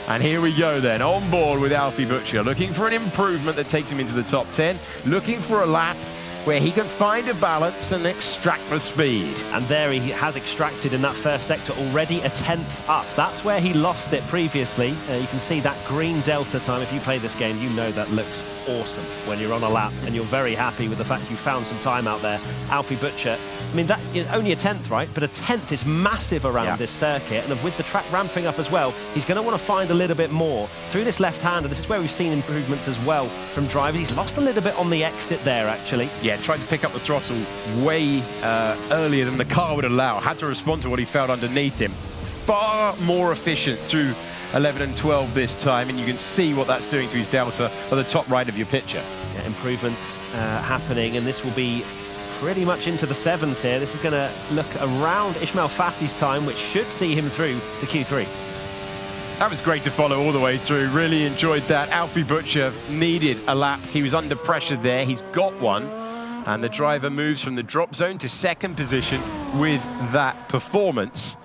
And here we go then, on board with Alfie Butcher, looking for an improvement that takes him into the top 10, looking for a lap where he can find a balance and extract the speed. And there he has extracted in that first sector already a 10th up. That's where he lost it previously. You can see that green delta time. If you play this game, you know that looks awesome when you're on a lap and you're very happy with the fact you found some time out there. Alfie Butcher, I mean, that is only a 10th, right? But a 10th is massive around this circuit. And with the track ramping up as well, he's going to want to find a little bit more through this left-hander. This is where we've seen improvements as well from drivers. He's lost a little bit on the exit there, actually. Yeah, tried to pick up the throttle way earlier than the car would allow. Had to respond to what he felt underneath him. Far more efficient through 11 and 12 this time, and you can see what that's doing to his delta at the top right of your picture. Yeah, improvements happening, and this will be pretty much into the 7s here. This is going to look around Ismail Fassi's time, which should see him through to Q3. That was great to follow all the way through. Really enjoyed that. Alfie Butcher needed a lap. He was under pressure there. He's got one. And the driver moves from the drop zone to 2nd position with that performance.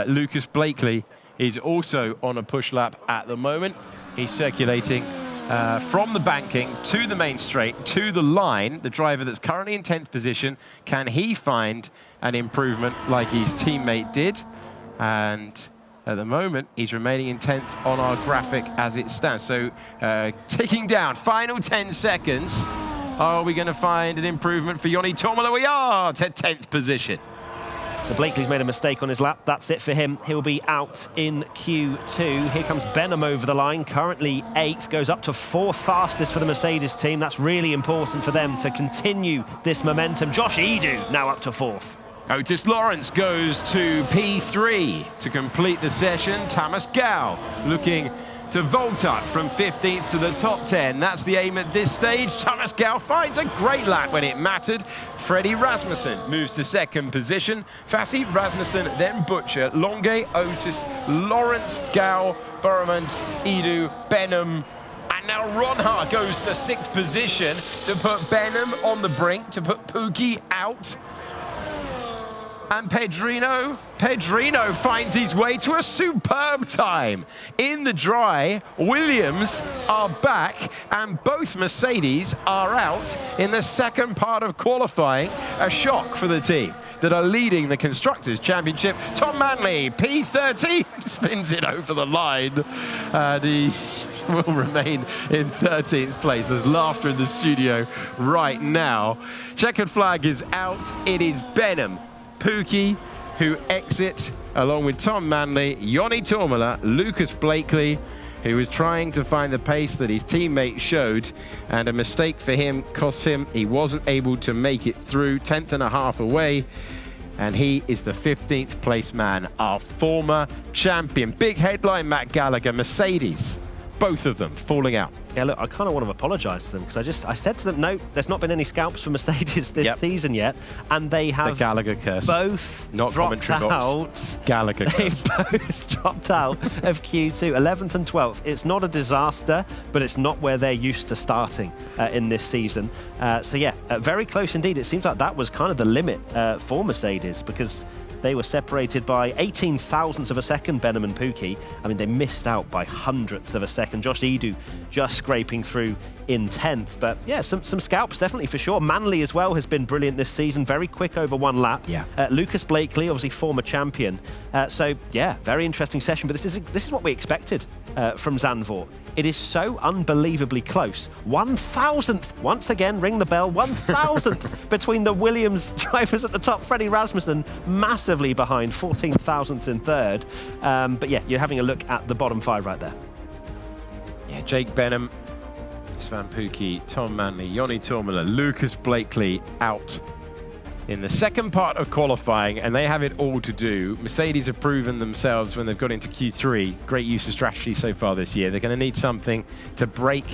Lucas Blakely is also on a push lap at the moment. He's circulating from the banking to the main straight, to the line. The driver that's currently in 10th position, can he find an improvement like his teammate did? And at the moment, he's remaining in 10th on our graphic as it stands. So ticking down, final 10 seconds. Are we going to find an improvement for Joni Tomala? We are to 10th position. So Blakely's made a mistake on his lap. That's it for him. He'll be out in Q2. Here comes Benham over the line, currently 8th, goes up to 4th fastest for the Mercedes team. That's really important for them to continue this momentum. Josh Edu now up to 4th. Otis Lawrence goes to P3 to complete the session. Thomas Gau looking to vault up from 15th to the top 10. That's the aim at this stage. Thomas Gau finds a great lap when it mattered. Freddie Rasmussen moves to 2nd position. Fassi, Rasmussen, then Butcher, Longue, Otis, Lawrence, Gau, Burmond, Edu, Benham. And now Ronhar goes to 6th position to put Benham on the brink, to put Pookie out. And Pedrino finds his way to a superb time. In the dry, Williams are back, and both Mercedes are out in the 2nd part of qualifying. A shock for the team that are leading the Constructors' Championship. Tom Manley, P13, spins it over the line. He will remain in 13th place. There's laughter in the studio right now. Checkered flag is out. It is Benham, Pookie, who exit along with Tom Manley, Joni Tomala, Lucas Blakely, who was trying to find the pace that his teammate showed, and a mistake for him cost him. He wasn't able to make it through, 10th and a half away, and he is the 15th place man, our former champion. Big headline, Matt Gallagher, Mercedes both of them falling out. Yeah, look, I kind of want to apologise to them because I said to them, no, there's not been any scalps for Mercedes this season yet, and they have the Gallagher curse. Both not dropped out. Gallagher curse. They've both dropped out of Q2, 11th and 12th. It's not a disaster, but it's not where they're used to starting in this season. So yeah, very close indeed. It seems like that was kind of the limit for Mercedes because they were separated by 18 thousandths of a second, Benham and Pookie. I mean, they missed out by hundredths of a second. Josh Edu just scraping through in 10th. But yeah, some scalps definitely for sure. Manley as well has been brilliant this season. Very quick over one lap. Yeah. Lucas Blakely, obviously former champion. So yeah, very interesting session. But this is what we expected from Zandvoort. It is so unbelievably close. 1,000th, once again, ring the bell, 1,000th between the Williams drivers at the top. Freddie Rasmussen massively behind, 14 thousandths in third. But yeah, you're having a look at the bottom 5 right there. Yeah, Jake Benham, Svan Pookie, Tom Manley, Yoni Tormala, Lucas Blakely out in the second part of qualifying, and they have it all to do. Mercedes have proven themselves when they've got into Q3. Great use of strategy so far this year. They're going to need something to break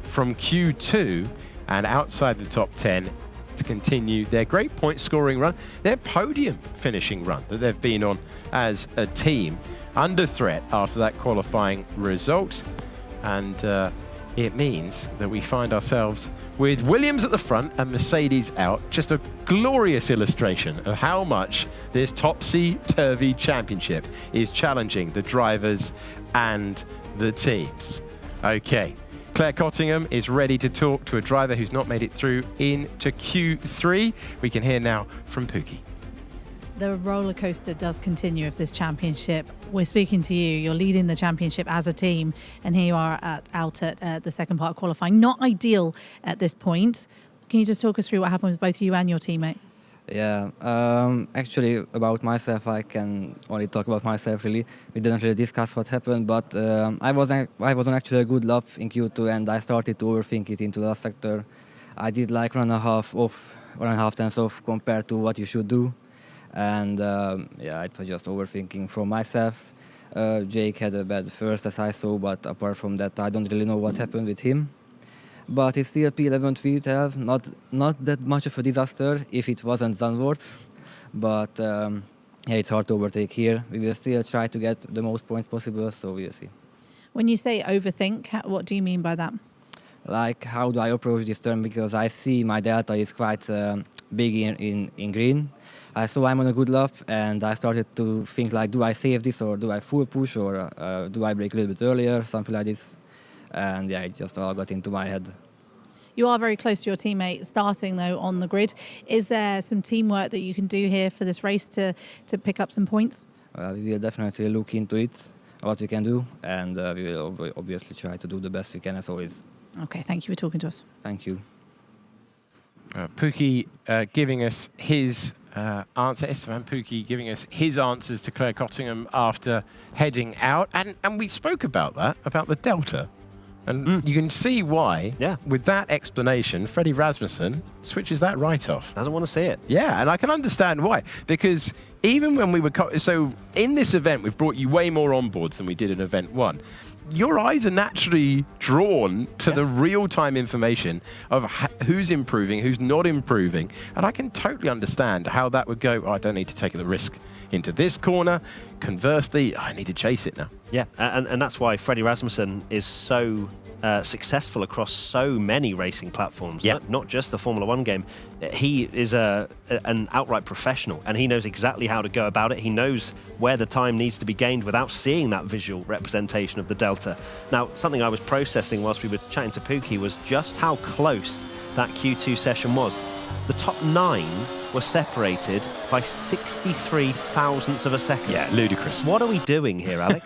from Q2 and outside the top 10 to continue their great point scoring run, their podium finishing run that they've been on as a team, under threat after that qualifying result. And it means that we find ourselves with Williams at the front and Mercedes out. Just a glorious illustration of how much this topsy-turvy championship is challenging the drivers and the teams. Okay, Claire Cottingham is ready to talk to a driver who's not made it through into Q3. We can hear now from Pookie. The roller coaster does continue of this championship. We're speaking to you. You're leading the championship as a team, and here you are out at the second part of qualifying. Not ideal at this point. Can you just talk us through what happened with both you and your teammate? Yeah, actually about myself, I can only talk about myself really. We didn't really discuss what happened, but I was on actually a good lap in Q2, and I started to overthink it into the last sector. I did like 1.5 tenths off compared to what you should do. And yeah, it was just overthinking from myself. Jake had a bad first, as I saw, but apart from that, I don't really know what happened with him. But it's still P11, P12, not that much of a disaster if it wasn't Zandvoort. But yeah, it's hard to overtake here. We will still try to get the most points possible, so we'll see. When you say overthink, what do you mean by that? Like, how do I approach this turn? Because I see my delta is quite big in green. I saw I'm on a good lap, and I started to think, like, do I save this, or do I full push, or do I brake a little bit earlier, something like this. And yeah, it just all got into my head. You are very close to your teammate starting, though, on the grid. Is there some teamwork that you can do here for this race to pick up some points? We will definitely look into it, what we can do, and we will obviously try to do the best we can, as always. Okay, thank you for talking to us. Thank you. Pookie giving us his answer. Esteban Pookie giving us his answers to Claire Cottingham after heading out. And we spoke about that, about the delta. And you can see why, with that explanation, Freddie Rasmussen switches that right off. Doesn't want to see it. Yeah, and I can understand why. Because even when we were... So in this event, we've brought you way more onboards than we did in event 1. Your eyes are naturally drawn to the real-time information of who's improving, who's not improving. And I can totally understand how that would go, I don't need to take the risk into this corner. Conversely, I need to chase it now. Yeah, and that's why Freddie Rasmussen is so successful across so many racing platforms, not just the Formula 1 game. He is an outright professional, and he knows exactly how to go about it. He knows where the time needs to be gained without seeing that visual representation of the delta. Now, something I was processing whilst we were chatting to Pookie was just how close that Q2 session was. The top 9 were separated by 63 thousandths of a second. Yeah, ludicrous. What are we doing here, Alex?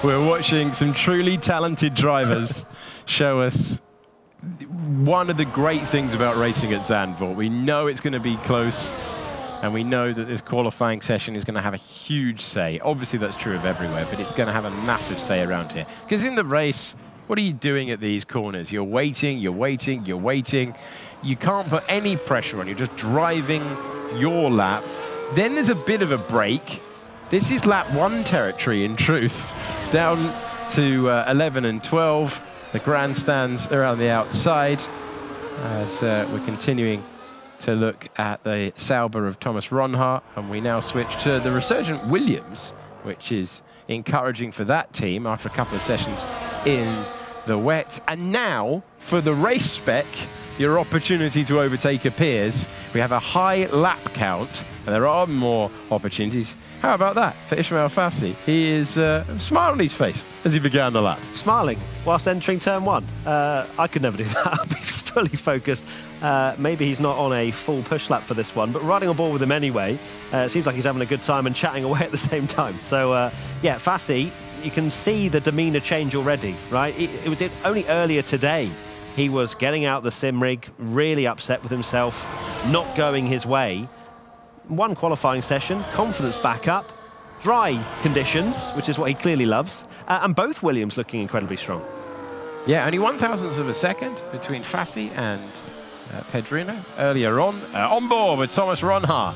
We're watching some truly talented drivers show us one of the great things about racing at Zandvoort. We know it's going to be close, and we know that this qualifying session is going to have a huge say. Obviously, that's true of everywhere, but it's going to have a massive say around here. Because in the race, what are you doing at these corners? You're waiting, you're waiting, you're waiting. You can't put any pressure on. You're just driving your lap. Then there's a bit of a break. This is lap 1 territory, in truth. Down to 11 and 12. The grandstands around the outside as we're continuing to look at the Sauber of Thomas Ronhart, and we now switch to the resurgent Williams, which is encouraging for that team after a couple of sessions in the wet. And now, for the race spec, your opportunity to overtake appears. We have a high lap count, and there are more opportunities. How about that for Ismail Fassi? He is a smile on his face as he began the lap. Smiling whilst entering turn one. I could never do that. I'd be fully focused. Maybe he's not on a full push lap for this one, but riding on board with him anyway. It seems like he's having a good time and chatting away at the same time. So, yeah, Fassi, you can see the demeanour change already, right? It was only earlier today he was getting out the sim rig, really upset with himself, not going his way. One qualifying session, confidence back up, dry conditions, which is what he clearly loves, and both Williams looking incredibly strong. Yeah, only 1,000ths of a second between Fassi and Pedrino earlier on board with Thomas Ronhart.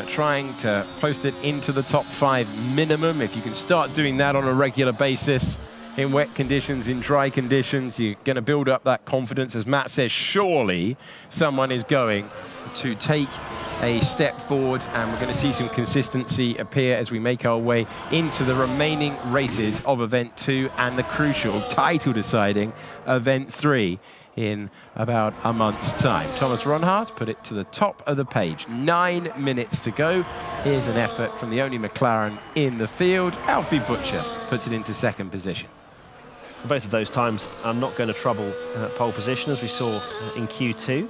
Trying to post it into the top 5 minimum. If you can start doing that on a regular basis in wet conditions, in dry conditions, you're going to build up that confidence. As Matt says, surely someone is going to take a step forward, and we're going to see some consistency appear as we make our way into the remaining races of Event 2 and the crucial title-deciding Event 3 in about a month's time. Thomas Ronhart put it to the top of the page. 9 minutes to go. Here's an effort from the only McLaren in the field. Alfie Butcher puts it into second position. Both of those times are not going to trouble pole position, as we saw in Q2.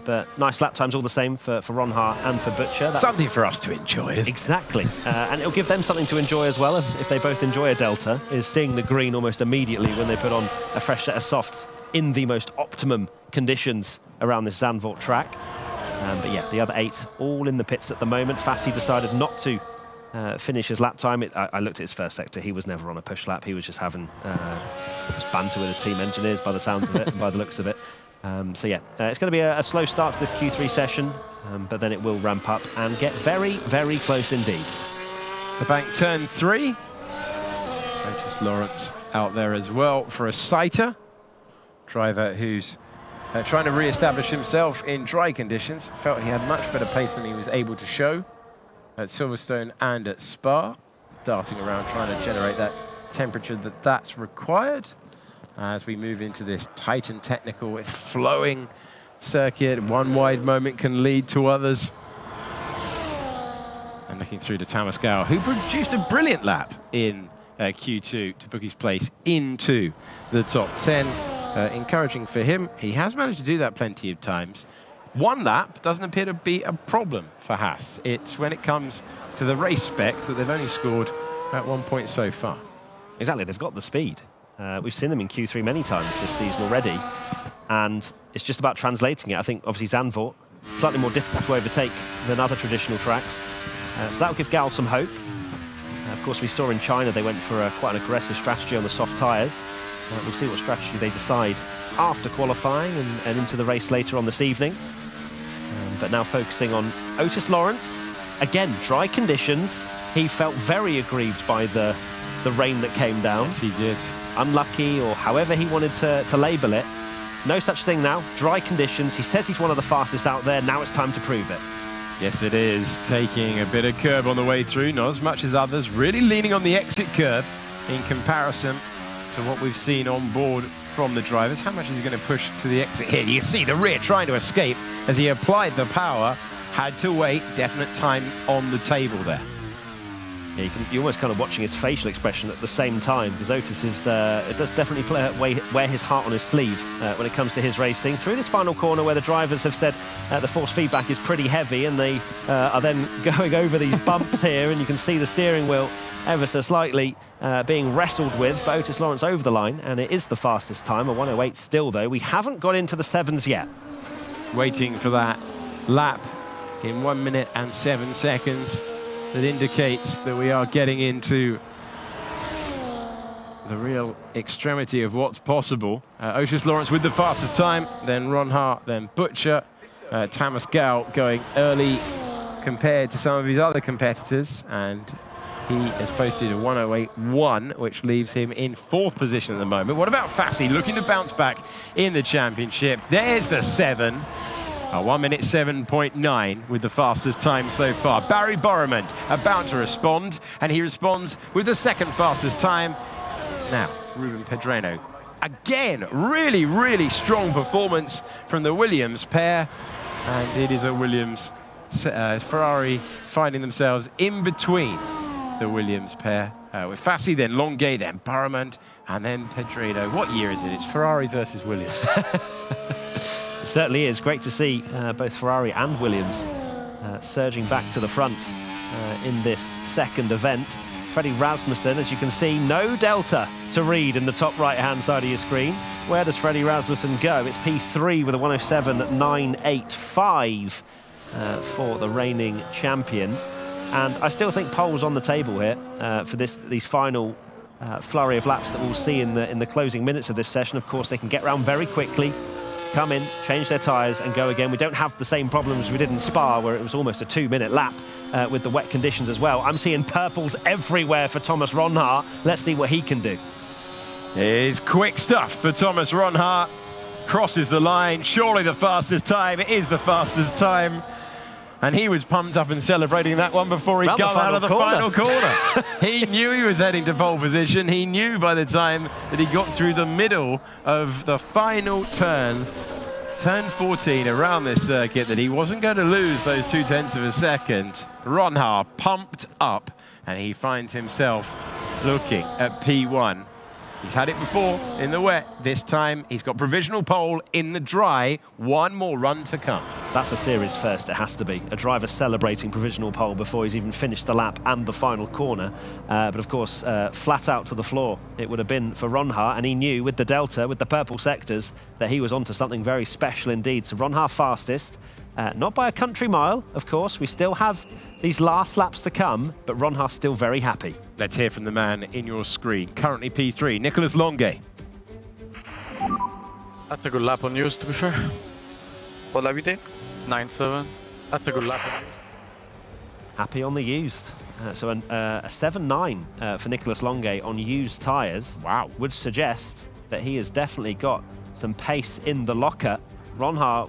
But nice lap times all the same for Ronhart and for Butcher. Something for us to enjoy, isn't it? Exactly. And it'll give them something to enjoy as well, if they both enjoy a Delta, is seeing the green almost immediately when they put on a fresh set of softs in the most optimum conditions around this Zandvoort track. But yeah, the other 8 all in the pits at the moment. Fassi decided not to finish his lap time. I looked at his first sector. He was never on a push lap. He was just having just banter with his team engineers by the sounds of it and by the looks of it. So yeah, it's going to be a slow start to this Q3 session, but then it will ramp up and get very, very close indeed. The bank turn 3. Otis Lawrence out there as well for a sighter. Driver who's trying to re-establish himself in dry conditions. Felt he had much better pace than he was able to show at Silverstone and at Spa. Darting around trying to generate that temperature that's required. As we move into this tight and technical, it's flowing circuit. One wide moment can lead to others. And looking through to Thomas Gao, who produced a brilliant lap in Q2 to book his place into the top 10. Encouraging for him. He has managed to do that plenty of times. One lap doesn't appear to be a problem for Haas. It's when it comes to the race spec that they've only scored at 1 point so far. Exactly, they've got the speed. We've seen them in Q3 many times this season already, and it's just about translating it. I think obviously Zandvoort, slightly more difficult to overtake than other traditional tracks, so that will give Gal some hope. Of course, we saw in China they went for quite an aggressive strategy on the soft tyres. We'll see what strategy they decide after qualifying and into the race later on this evening. But now focusing on Otis Lawrence. Again, dry conditions. He felt very aggrieved by the rain that came down. Yes, he did. Unlucky, or however he wanted to label it. No such thing now. Dry conditions. He says he's one of the fastest out there. Now it's time to prove it. Yes, it is. Taking a bit of curb on the way through, not as much as others. Really leaning on the exit curve in comparison to what we've seen on board from the drivers. How much is he going to push to the exit here? You can see the rear trying to escape as he applied the power. Had to wait. Definite time on the table there. Yeah, you're almost kind of watching his facial expression at the same time, because Otis is, it does definitely wear his heart on his sleeve when it comes to his racing. Through this final corner where the drivers have said the force feedback is pretty heavy, and they are then going over these bumps here, and you can see the steering wheel ever so slightly being wrestled with. But Otis Lawrence over the line, and it is the fastest time, a 1:08 still though. We haven't got into the 7s yet. Waiting for that lap in 1 minute and 7 seconds. That indicates that we are getting into the real extremity of what's possible. Otis Lawrence with the fastest time, then Ronhart, then Butcher. Thomas Gao going early compared to some of his other competitors, and He has posted a 108.1, which leaves him in 4th position at the moment. What about Fassi looking to bounce back in the championship? There's the 7. 1 minute 7.9 with the fastest time so far. Barry Borrament about to respond, and he responds with the 2nd fastest time. Now, Ruben Pedreno. Again, really, really strong performance from the Williams pair. And it is a Williams Ferrari finding themselves in between the Williams pair. With Fassi, then Longuet, then Borrament, and then Pedreno. What year is it? It's Ferrari versus Williams. It certainly is. Great to see both Ferrari and Williams surging back to the front in this second event. Freddie Rasmussen, as you can see, no delta to read in the top right-hand side of your screen. Where does Freddie Rasmussen go? It's P3 with a 107.985 for the reigning champion. And I still think pole's on the table here for these final flurry of laps that we'll see in the closing minutes of this session. Of course, they can get round very quickly, come in, change their tyres and go again. We don't have the same problems we did in Spa, where it was almost a 2-minute lap with the wet conditions as well. I'm seeing purples everywhere for Thomas Ronhaar. Let's see what he can do. It's quick stuff for Thomas Ronhaar. Crosses the line, surely the fastest time. It is the fastest time. And he was pumped up and celebrating that one before he got out of the final corner. He knew he was heading to pole position. He knew by the time that he got through the middle of the final turn, turn 14 around this circuit, that he wasn't going to lose those 0.2 of a second. Ronhaar pumped up, and he finds himself looking at P1. He's had it before in the wet. This time he's got provisional pole in the dry. One more run to come. That's a series first, it has to be. A driver celebrating provisional pole before he's even finished the lap and the final corner. But of course, flat out to the floor it would have been for Ronhaar, and he knew with the delta, with the purple sectors, that he was onto something very special indeed. So Ronhaar fastest. Not by a country mile, of course. We still have these last laps to come, but Ronhaar's still very happy. Let's hear from the man in your screen. Currently P3, Nicolas Longuet. That's a good lap on used, to be fair. What lap you did? 9.7. That's a good lap on used. Happy on the used. So a 7.9 for Nicolas Longuet on used tyres. Wow. Would suggest that he has definitely got some pace in the locker. Ronhaar,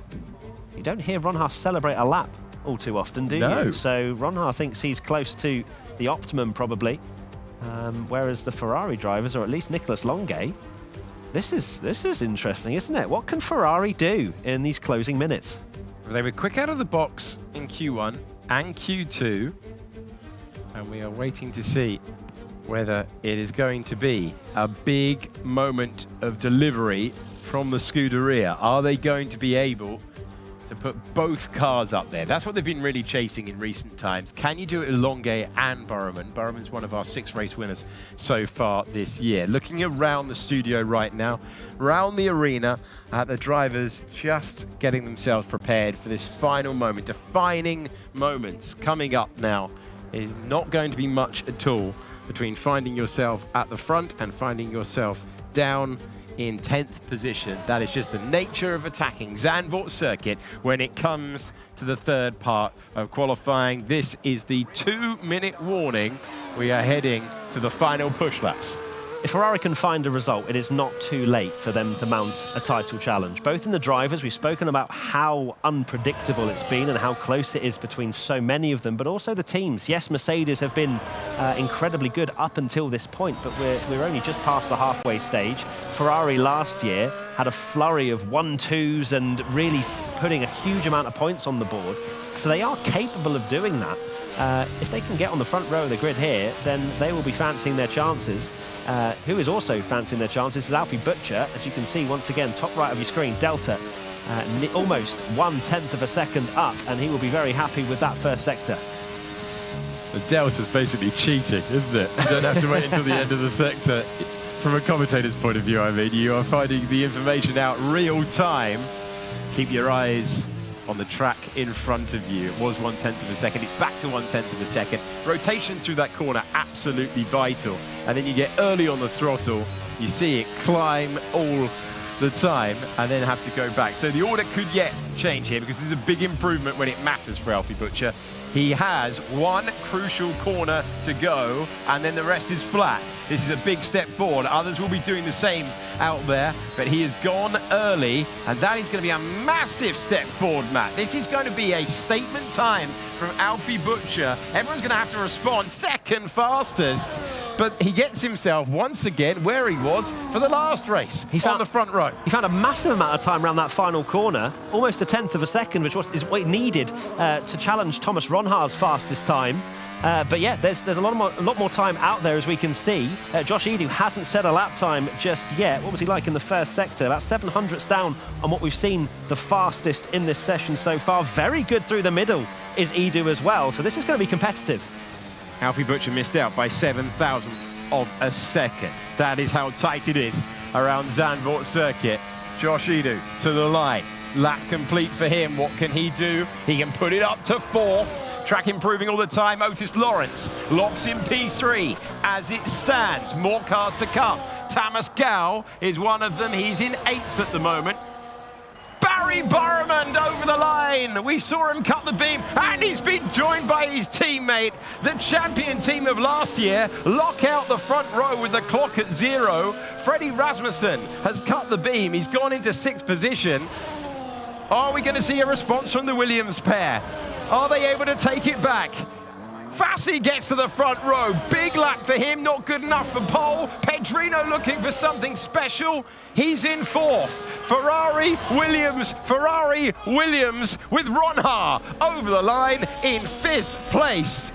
you don't hear Ronhaar celebrate a lap all too often, do you? So Ronhaar thinks he's close to the optimum probably, whereas the Ferrari drivers, or at least Nicolas Longuet, this is interesting, isn't it? What can Ferrari do in these closing minutes? They were quick out of the box in Q1 and Q2, and we are waiting to see whether it is going to be a big moment of delivery from the Scuderia. Are they going to be able to put both cars up there? That's what they've been really chasing in recent times. Can you do it with Longuet and Borrament? Borrament's one of our 6 race winners so far this year. Looking around the studio right now, around the arena, the drivers just getting themselves prepared for this final moment. Defining moments coming up now. Is not going to be much at all between finding yourself at the front and finding yourself down in 10th position. That is just the nature of attacking Zandvoort circuit when it comes to the third part of qualifying. This is the 2-minute warning. We are heading to the final push laps. If Ferrari can find a result, it is not too late for them to mount a title challenge. Both in the drivers, we've spoken about how unpredictable it's been and how close it is between so many of them, but also the teams. Yes, Mercedes have been incredibly good up until this point, but we're only just past the halfway stage. Ferrari last year had a flurry of 1-2s and really putting a huge amount of points on the board. So they are capable of doing that. If they can get on the front row of the grid here, then they will be fancying their chances. Who is also fancying their chances is Alfie Butcher. As you can see, once again, top right of your screen, Delta, almost 1/10 of a second up, and he will be very happy with that first sector. The Delta's basically cheating, isn't it? You don't have to wait until the end of the sector. From a commentator's point of view, I mean, you are finding the information out real time. Keep your eyes on the track in front of you. It was 1/10 of a second. It's back to 1/10 of a second. Rotation through that corner, absolutely vital. And then you get early on the throttle. You see it climb all the time and then have to go back. So the order could yet change here because there's a big improvement when it matters for Alfie Butcher. He has one crucial corner to go, and then the rest is flat. This is a big step forward. Others will be doing the same out there, but he has gone early, and that is going to be a massive step forward, Matt. This is going to be a statement time from Alfie Butcher. Everyone's going to have to respond second fastest, but he gets himself once again where he was for the last race, on the front row. He found a massive amount of time around that final corner, almost a tenth of a second, which is what he needed to challenge Thomas Ronhaar's fastest time. But yeah, there's a lot more time out there, as we can see. Josh Edu hasn't set a lap time just yet. What was he like in the first sector? About 700ths down on what we've seen the fastest in this session so far. Very good through the middle is Edu as well. So this is going to be competitive. Alfie Butcher missed out by 7,000ths of a second. That is how tight it is around Zandvoort circuit. Josh Edu to the line. Lap complete for him. What can he do? He can put it up to 4th. Track improving all the time. Otis Lawrence locks in P3 as it stands. More cars to come. Thomas Gau is one of them. He's in 8th at the moment. Barry Borromond over the line. We saw him cut the beam, and he's been joined by his teammate, the champion team of last year. Lock out the front row with the clock at 0. Freddie Rasmussen has cut the beam. He's gone into 6th position. Are we going to see a response from the Williams pair? Are they able to take it back? Fassi gets to the front row. Big lap for him, not good enough for pole. Pedrino looking for something special. He's in 4th. Ferrari, Williams with Ronhaar over the line in 5th place.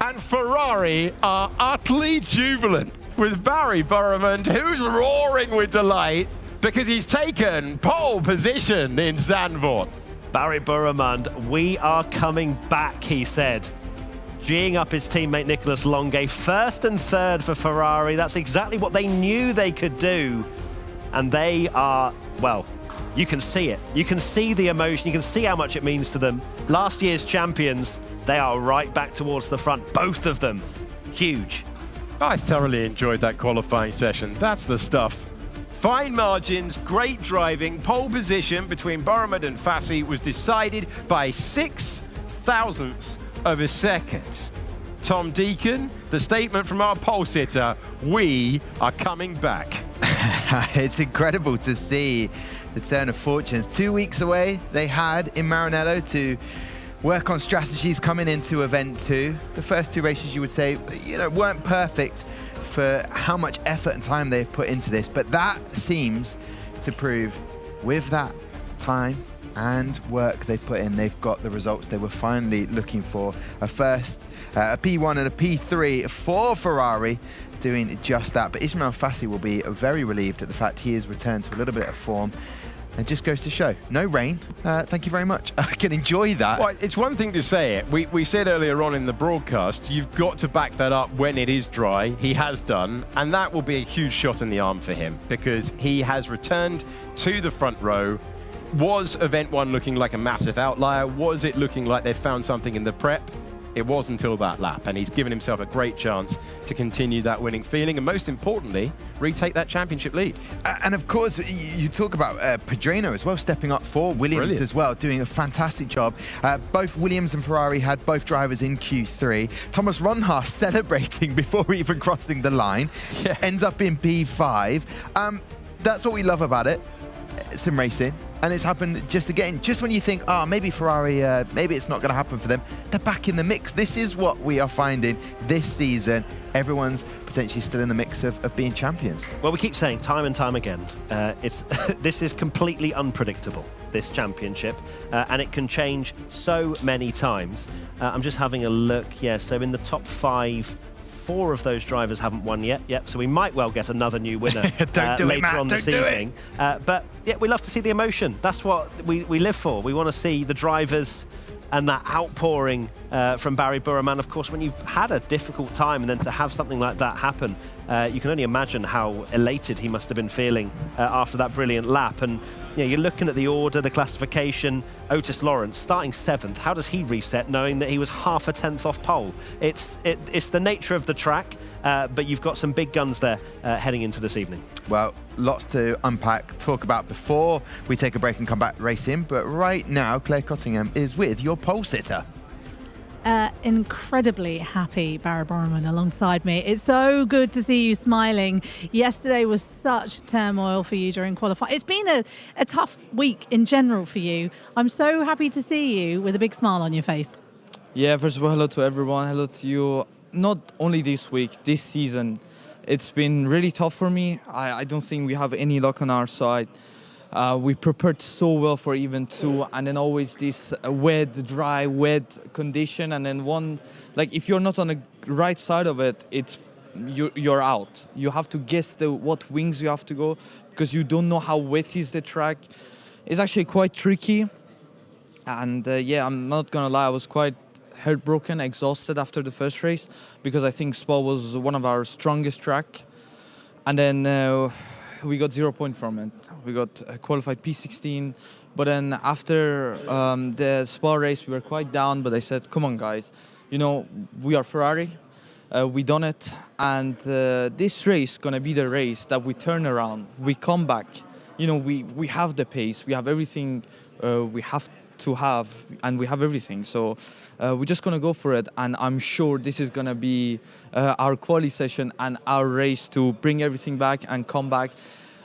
And Ferrari are utterly jubilant with Barry Borromond, who's roaring with delight because he's taken pole position in Zandvoort. Barry Borromond, we are coming back, he said. Geeing up his teammate Nicolas Longuet. 1st and 3rd for Ferrari. That's exactly what they knew they could do. And they are, well, you can see it. You can see the emotion. You can see how much it means to them. Last year's champions, they are right back towards the front. Both of them. Huge. I thoroughly enjoyed that qualifying session. That's the stuff. Fine margins, great driving, pole position between Borromond and Fassi was decided by 6,000ths of a second. Tom Deacon, the statement from our pole sitter, we are coming back. It's incredible to see the turn of fortunes. 2 weeks away, they had in Maranello to work on strategies coming into event 2. The first 2 races, you would say, weren't perfect for how much effort and time they've put into this, but that seems to prove with that time and work they've put in, they've got the results they were finally looking for. A first, a P1 and a P3 for Ferrari, doing just that. But Ismail Fassi will be very relieved at the fact he has returned to a little bit of form. And just goes to show, no rain. Thank you very much. I can enjoy that. Well, it's one thing to say it. We said earlier on in the broadcast, you've got to back that up when it is dry. He has done, and that will be a huge shot in the arm for him because he has returned to the front row. Was event 1 looking like a massive outlier? Was it looking like they'd found something in the prep? It was until that lap, and he's given himself a great chance to continue that winning feeling and, most importantly, retake that championship lead. And of course, you talk about Pedrino as well, stepping up for Williams. Brilliant. As well, doing a fantastic job. Both Williams and Ferrari had both drivers in Q3. Thomas Ronhaar celebrating before even crossing the line, ends up in P5. That's what we love about it, sim racing. And it's happened just again, just when you think, maybe Ferrari, maybe it's not going to happen for them, they're back in the mix. This is what we are finding this season. Everyone's potentially still in the mix of being champions. Well, we keep saying time and time again, this is completely unpredictable, this championship, and it can change so many times. I'm just having a look, so in the top 5, 4 of those drivers haven't won yet. So we might well get another new winner later on this evening. But yeah, we love to see the emotion. That's what we live for. We want to see the drivers and that outpouring from Barry Burman. Of course, when you've had a difficult time and then to have something like that happen, you can only imagine how elated he must have been feeling after that brilliant lap. And you're looking at the order, the classification. Otis Lawrence starting 7th. How does he reset knowing that he was half a tenth off pole? It's the nature of the track, but you've got some big guns there heading into this evening. Well, lots to unpack, talk about before we take a break and come back racing. But right now, Claire Cottingham is with your pole sitter. Incredibly happy Barry Borman alongside me. It's so good to see you smiling. Yesterday was such turmoil for you during qualifying. It's been a tough week in general for you. I'm so happy to see you with a big smile on your face. Yeah, first of all, hello to everyone. Hello to you. Not only this week, this season. It's been really tough for me. I don't think we have any luck on our side. We prepared so well for event 2, and then always this wet, dry, wet condition, and then if you're not on the right side of it, you're out. You have to guess what wings you have to go because you don't know how wet is the track. It's actually quite tricky, and I'm not gonna lie, I was quite heartbroken, exhausted after the first race because I think Spa was one of our strongest track, and then we got 0 point from it. We got qualified P16, but then after the Spa race, we were quite down, but I said, come on, guys, we are Ferrari, we done it, and this race gonna be the race that we turn around, we come back. We have the pace, we have everything we have to have, and we have everything. So we're just gonna go for it, and I'm sure this is gonna be our quali session and our race to bring everything back and come back.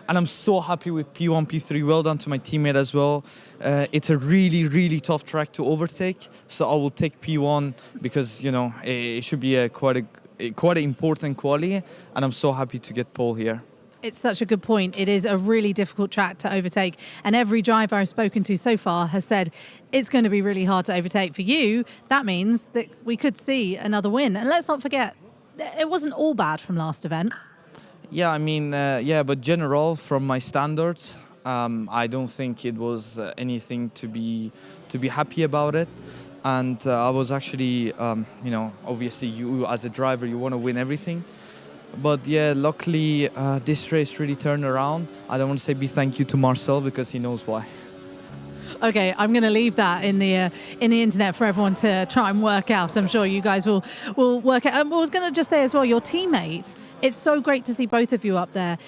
And I'm so happy with P1, P3. Well done to my teammate as well. It's a really, really tough track to overtake. So I will take P1 because, it should be quite an important quali. And I'm so happy to get pole here. It's such a good point. It is a really difficult track to overtake. And every driver I've spoken to so far has said it's going to be really hard to overtake. For you, that means that we could see another win. And let's not forget, it wasn't all bad from last event. Yeah, I mean, but general, from my standards, I don't think it was anything to be happy about it. And I was actually, obviously you as a driver, you want to win everything. But yeah, luckily this race really turned around. I don't want to say big thank you to Marcel because he knows why. Okay, I'm going to leave that in the internet for everyone to try and work out. I'm sure you guys will work out. I was going to just say as well, your teammate. It's so great to see both of you up there.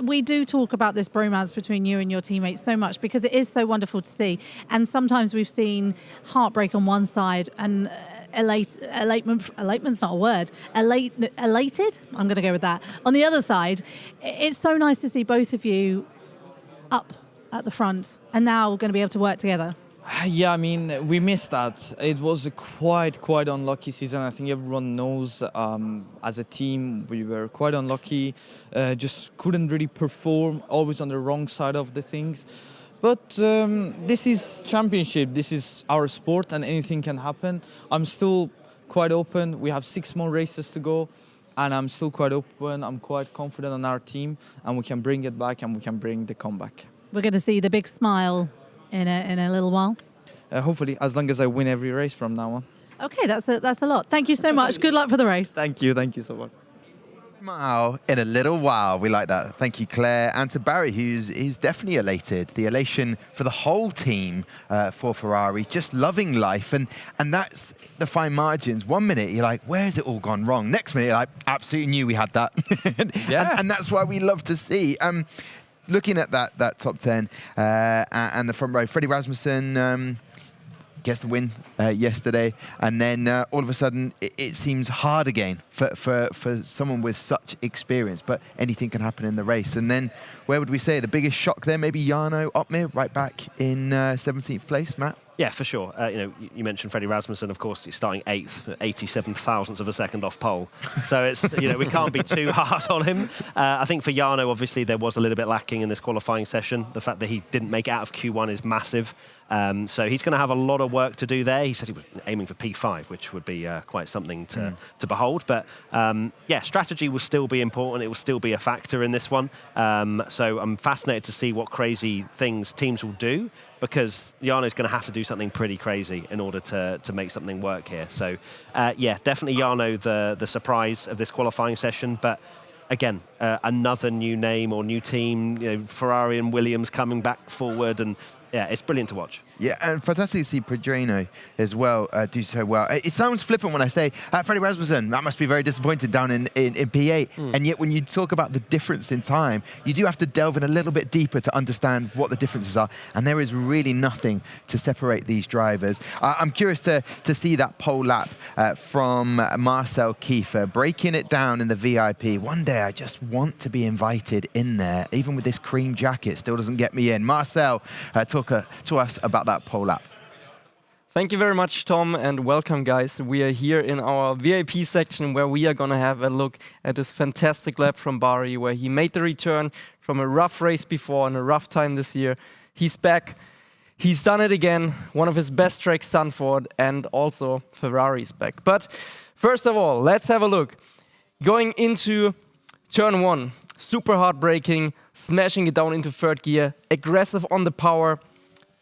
We do talk about this bromance between you and your teammates so much because it is so wonderful to see. And sometimes we've seen heartbreak on one side and elatement's not a word. Elated? I'm going to go with that. On the other side, it's so nice to see both of you up at the front and now going to be able to work together. Yeah, I mean, we missed that. It was a quite unlucky season. I think everyone knows as a team we were quite unlucky. Just couldn't really perform, always on the wrong side of the things. But this is championship. This is our sport and anything can happen. I'm still quite open. We have 6 more races to go. And I'm still quite open. I'm quite confident on our team. And we can bring it back and we can bring the comeback. We're going to see the big smile in a little while. Hopefully, as long as I win every race from now on. Okay, that's a lot. Thank you so much. Good luck for the race. Thank you so much. Smile in a little while. We like that. Thank you, Claire. And to Barry, who's definitely elated. The elation for the whole team for Ferrari, just loving life. And that's the fine margins. 1 minute, you're like, where's it all gone wrong? Next minute, you're like, absolutely knew we had that. Yeah. and that's why we love to see. Looking at that top 10 and the front row, Freddie Rasmussen gets the win yesterday, and then all of a sudden it seems hard again for someone with such experience, but anything can happen in the race. And then where would we say the biggest shock there? Maybe Jarno Opmeer right back in 17th place, Matt? Yeah, for sure. You mentioned Freddie Rasmussen, of course, he's starting 8th, 87 thousandths of a second off pole. So it's, we can't be too hard on him. I think for Jarno, obviously, there was a little bit lacking in this qualifying session. The fact that he didn't make it out of Q1 is massive. So he's going to have a lot of work to do there. He said he was aiming for P5, which would be quite something to behold. But yeah, strategy will still be important. It will still be a factor in this one. So I'm fascinated to see what crazy things teams will do, because Jarno's going to have to do something pretty crazy in order to make something work here. So yeah, definitely Jarno the surprise of this qualifying session. But again, another new name or new team, Ferrari and Williams coming back forward, and yeah, it's brilliant to watch. Yeah, and fantastic to see Pedrino as well do so well. It sounds flippant when I say, Freddie Rasmussen, that must be very disappointed down in P8. And yet when you talk about the difference in time, you do have to delve in a little bit deeper to understand what the differences are. And there is really nothing to separate these drivers. I'm curious to see that pole lap from Marcel Kiefer, breaking it down in the VIP. One day I just want to be invited in there. Even with this cream jacket, still doesn't get me in. Marcel, talk to us about that pole lap. Thank you very much, Tom, and welcome, guys. We are here in our VIP section where we are going to have a look at this fantastic lap from Bari, where he made the return from a rough race before and a rough time this year. He's back. He's done it again. One of his best tracks, Zandvoort, and also Ferrari's back. But first of all, let's have a look. Going into turn 1, super hard braking, smashing it down into third gear, aggressive on the power.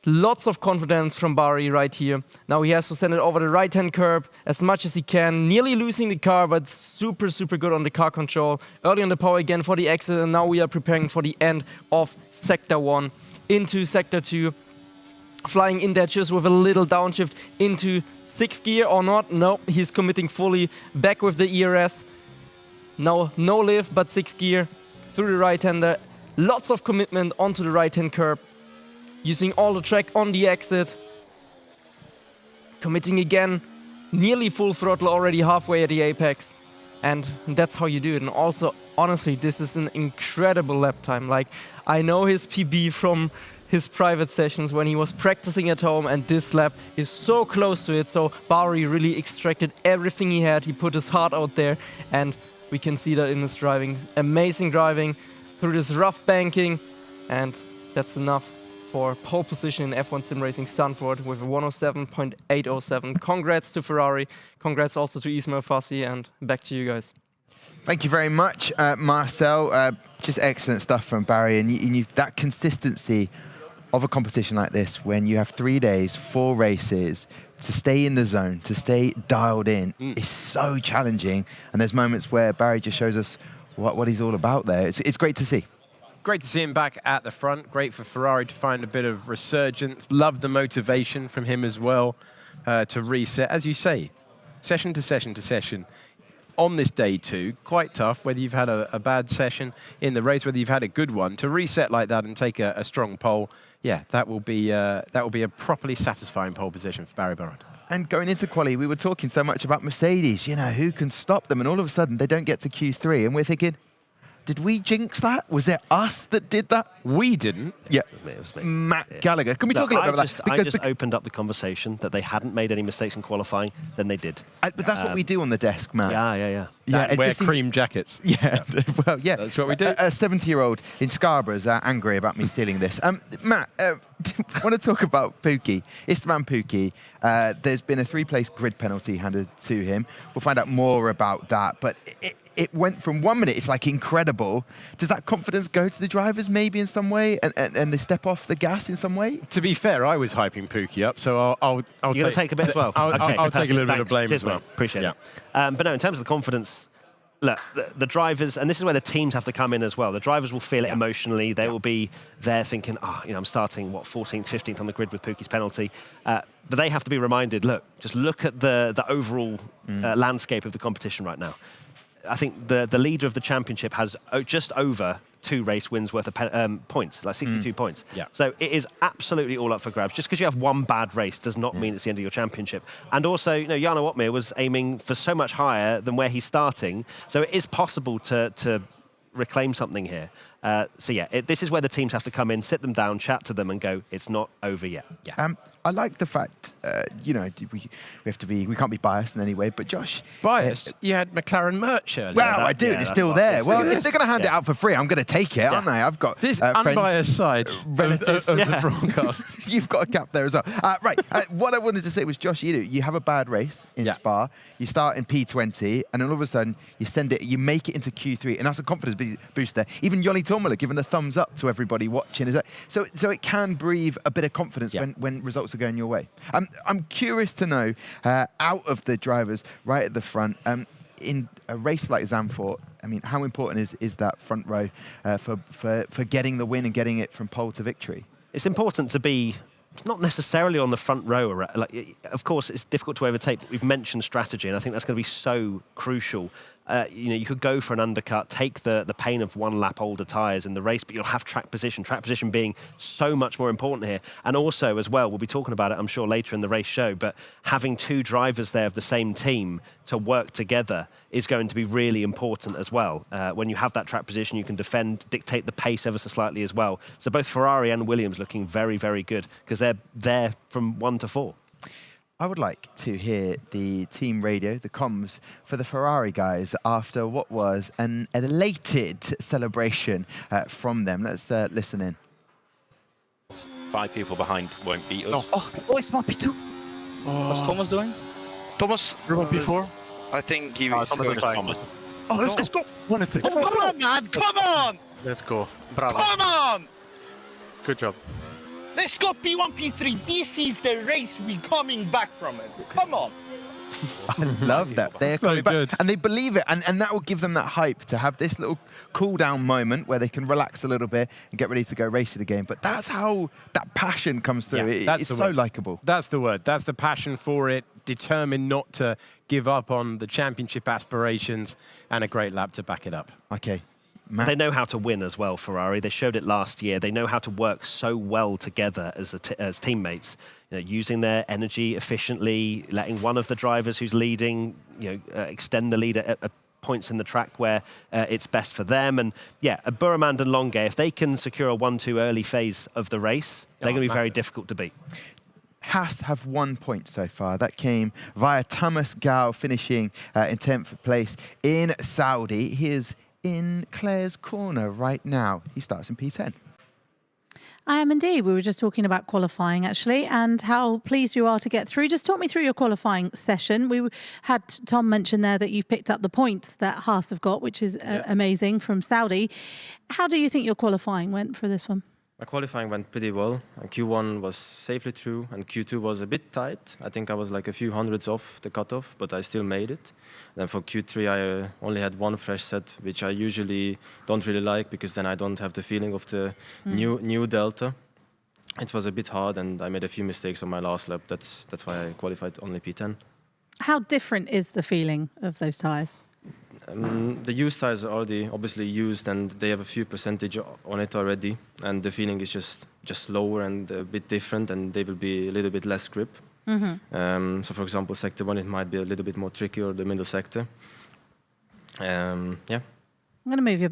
Lots of confidence from Bari right here. Now he has to send it over the right-hand curb as much as he can, nearly losing the car, but super, super good on the car control. Early on the power again for the exit, and now we are preparing for the end of Sector 1 into Sector 2. Flying in there just with a little downshift into 6th gear or not. No, he's committing fully back with the ERS. Now no lift, but 6th gear through the right-hander. Lots of commitment onto the right-hand curb. Using all the track on the exit. Committing again, nearly full throttle already halfway at the apex. And that's how you do it. And also, honestly, this is an incredible lap time. Like, I know his PB from his private sessions when he was practicing at home, and this lap is so close to it. So Bari really extracted everything he had. He put his heart out there, and we can see that in his driving. Amazing driving through this rough banking, and that's enough for pole position in F1 Sim Racing Zandvoort with a 107.807. Congrats to Ferrari. Congrats also to Ismail Fassi, and back to you guys. Thank you very much, Marcel. Just excellent stuff from Barry, and you've that consistency of a competition like this, when you have 3 days, 4 races, to stay in the zone, to stay dialed in, is so challenging. And there's moments where Barry just shows us what he's all about there. It's great to see. Great to see him back at the front. Great for Ferrari to find a bit of resurgence. Love the motivation from him as well to reset. As you say, session to session to session. On this day too, quite tough, whether you've had a bad session in the race, whether you've had a good one, to reset like that and take a strong pole, yeah, that will be a properly satisfying pole position for Barry Barrett. And going into quali, we were talking so much about Mercedes, who can stop them? And all of a sudden, they don't get to Q3, and we're thinking, did we jinx that? Was it us that did that? We didn't. Yeah. It was me. Matt Gallagher. Can we talk a little bit about that? I just opened up the conversation that they hadn't made any mistakes in qualifying, then they did. But that's what we do on the desk, Matt. Yeah. Wear cream jackets. Yeah, well, yeah. That's what we do. A 70-year-old in Scarborough is angry about me stealing this. Matt, I want to talk about Pookie, Esteban Pookie. There's been a 3-place grid penalty handed to him. We'll find out more about that, but it went from 1 minute, it's like incredible. Does that confidence go to the drivers maybe in some way, and they step off the gas in some way? To be fair, I was hyping Pookie up, so I'll You're going to take a bit as well? I'll take a little bit of blame as well. Mate. Appreciate it. But no, in terms of the confidence, look, the drivers, and this is where the teams have to come in as well. The drivers will feel it emotionally. They will be there thinking, I'm starting, 14th, 15th on the grid with Pookie's penalty. But they have to be reminded, just look at the overall landscape of the competition right now. I think the leader of the championship has just over 2 race wins worth of points, like 62 points. Yeah. So it is absolutely all up for grabs. Just because you have one bad race does not mean it's the end of your championship. And also, Jarno Opmeer was aiming for so much higher than where he's starting. So it is possible to reclaim something here. This is where the teams have to come in, sit them down, chat to them, and go, it's not over yet. Yeah. I like the fact, we can't be biased in any way, but Josh... Biased? You had McLaren merch earlier. Well, I do, and it's still there. Well, if they're going to hand it out for free, I'm going to take it, aren't I? I've got this friends, unbiased side of the broadcast. You've got a cap there as well. Right, what I wanted to say was, Josh, you have a bad race in Spa, you start in P20, and then all of a sudden, you make it into Q3, and that's a confidence booster. Even Joni Tormula giving a thumbs up to everybody watching. So it can breathe a bit of confidence when results are going your way. I'm curious to know, out of the drivers right at the front, in a race like Zandvoort, I mean, how important is that front row for getting the win and getting it from pole to victory? It's important to be not necessarily on the front row. Of course, it's difficult to overtake, but we've mentioned strategy, and I think that's going to be so crucial. You could go for an undercut, take the pain of one lap older tyres in the race, but you'll have track position being so much more important here. And also, as well, we'll be talking about it, I'm sure, later in the race show, but having two drivers there of the same team to work together is going to be really important as well. When you have that track position, you can defend, dictate the pace ever so slightly as well. So both Ferrari and Williams looking very, very good because they're there from 1 to 4. I would like to hear the team radio, the comms, for the Ferrari guys after what was an elated celebration from them. Let's listen in. 5 people behind won't beat us. Oh, it's not P2. What's Thomas doing? Thomas. P4? I think he Thomas. Oh, let's go. Come on, man. Come on. Let's go. Bravo. Come on. Good job. Let's go P1, P3. This is the race we're coming back from it. Come on. I love that. They're so coming back. good. And they believe it. And that will give them that hype to have this little cool down moment where they can relax a little bit and get ready to go race it again. But that's how that passion comes through. It's so likable. That's the word. That's the passion for it. Determined not to give up on the championship aspirations, and a great lap to back it up. Okay. Matt? They know how to win as well, Ferrari. They showed it last year. They know how to work so well together as teammates, using their energy efficiently, letting one of the drivers who's leading, extend the lead at points in the track where it's best for them. And Burmand and Longuet, if they can secure a 1-2 early phase of the race, they're going to be very difficult to beat. Haas have 1 point so far. That came via Thomas Gao finishing in 10th place in Saudi. He is in Claire's corner right now. He starts in P10. I am indeed. We were just talking about qualifying, actually, and how pleased you are to get through. Just talk me through your qualifying session. We had Tom mention there that you've picked up the point that Haas have got, which is amazing, from Saudi. How do you think your qualifying went for this one? My qualifying went pretty well. And Q1 was safely through, and Q2 was a bit tight. I think I was like a few hundreds off the cutoff, but I still made it. Then for Q3, I only had one fresh set, which I usually don't really like because then I don't have the feeling of the new delta. It was a bit hard, and I made a few mistakes on my last lap. That's why I qualified only P10. How different is the feeling of those tyres? The used tires are already obviously used, and they have a few percentage on it already, and the feeling is just lower and a bit different, and they will be a little bit less grip. So for example, sector 1, it might be a little bit more tricky, or the middle sector. I'm going to move you.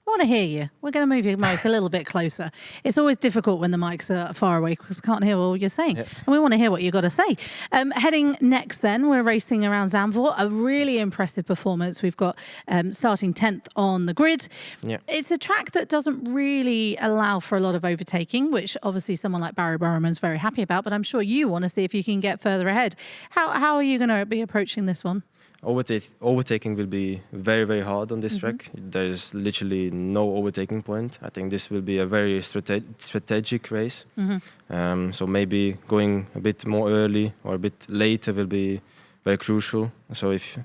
I want to hear you. We're going to move your mic a little bit closer. It's always difficult when the mics are far away because I can't hear all you're saying. And we want to hear what you've got to say. Heading next then, we're racing around Zandvoort. A really impressive performance. We've got starting 10th on the grid. It's a track that doesn't really allow for a lot of overtaking, which obviously someone like Barry Burman's very happy about, but I'm sure you want to see if you can get further ahead. How are you going to be approaching this one? Overtaking will be very, very hard on this track. There's literally no overtaking point. I think this will be a very strategic race. So maybe going a bit more early or a bit later will be very crucial. So if